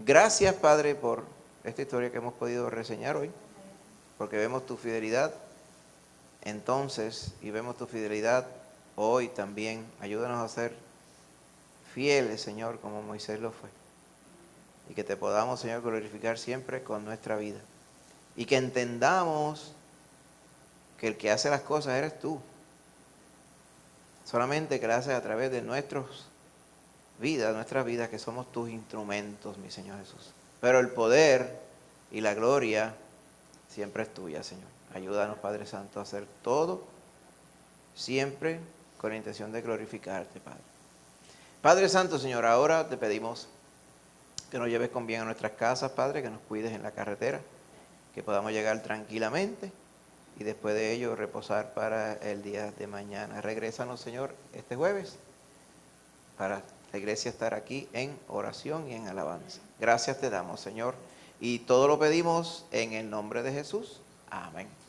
Gracias, Padre, por esta historia que hemos podido reseñar hoy, porque vemos tu fidelidad entonces y vemos tu fidelidad hoy también. Ayúdanos a ser fieles, Señor, como Moisés lo fue. Y que te podamos, Señor, glorificar siempre con nuestra vida. Y que entendamos que el que hace las cosas eres tú. Solamente que lo haces a través de nuestras vidas, que somos tus instrumentos, mi Señor Jesús. pero el poder y la gloria siempre es tuya, Señor. Ayúdanos, Padre Santo, a hacer todo siempre con la intención de glorificarte, Padre. Padre Santo, Señor, ahora te pedimos que nos lleves con bien a nuestras casas, Padre, que nos cuides en la carretera, que podamos llegar tranquilamente y después de ello reposar para el día de mañana. Regrésanos, Señor, este jueves para la iglesia estar aquí en oración y en alabanza. Gracias te damos, Señor, y todo lo pedimos en el nombre de Jesús. Amén.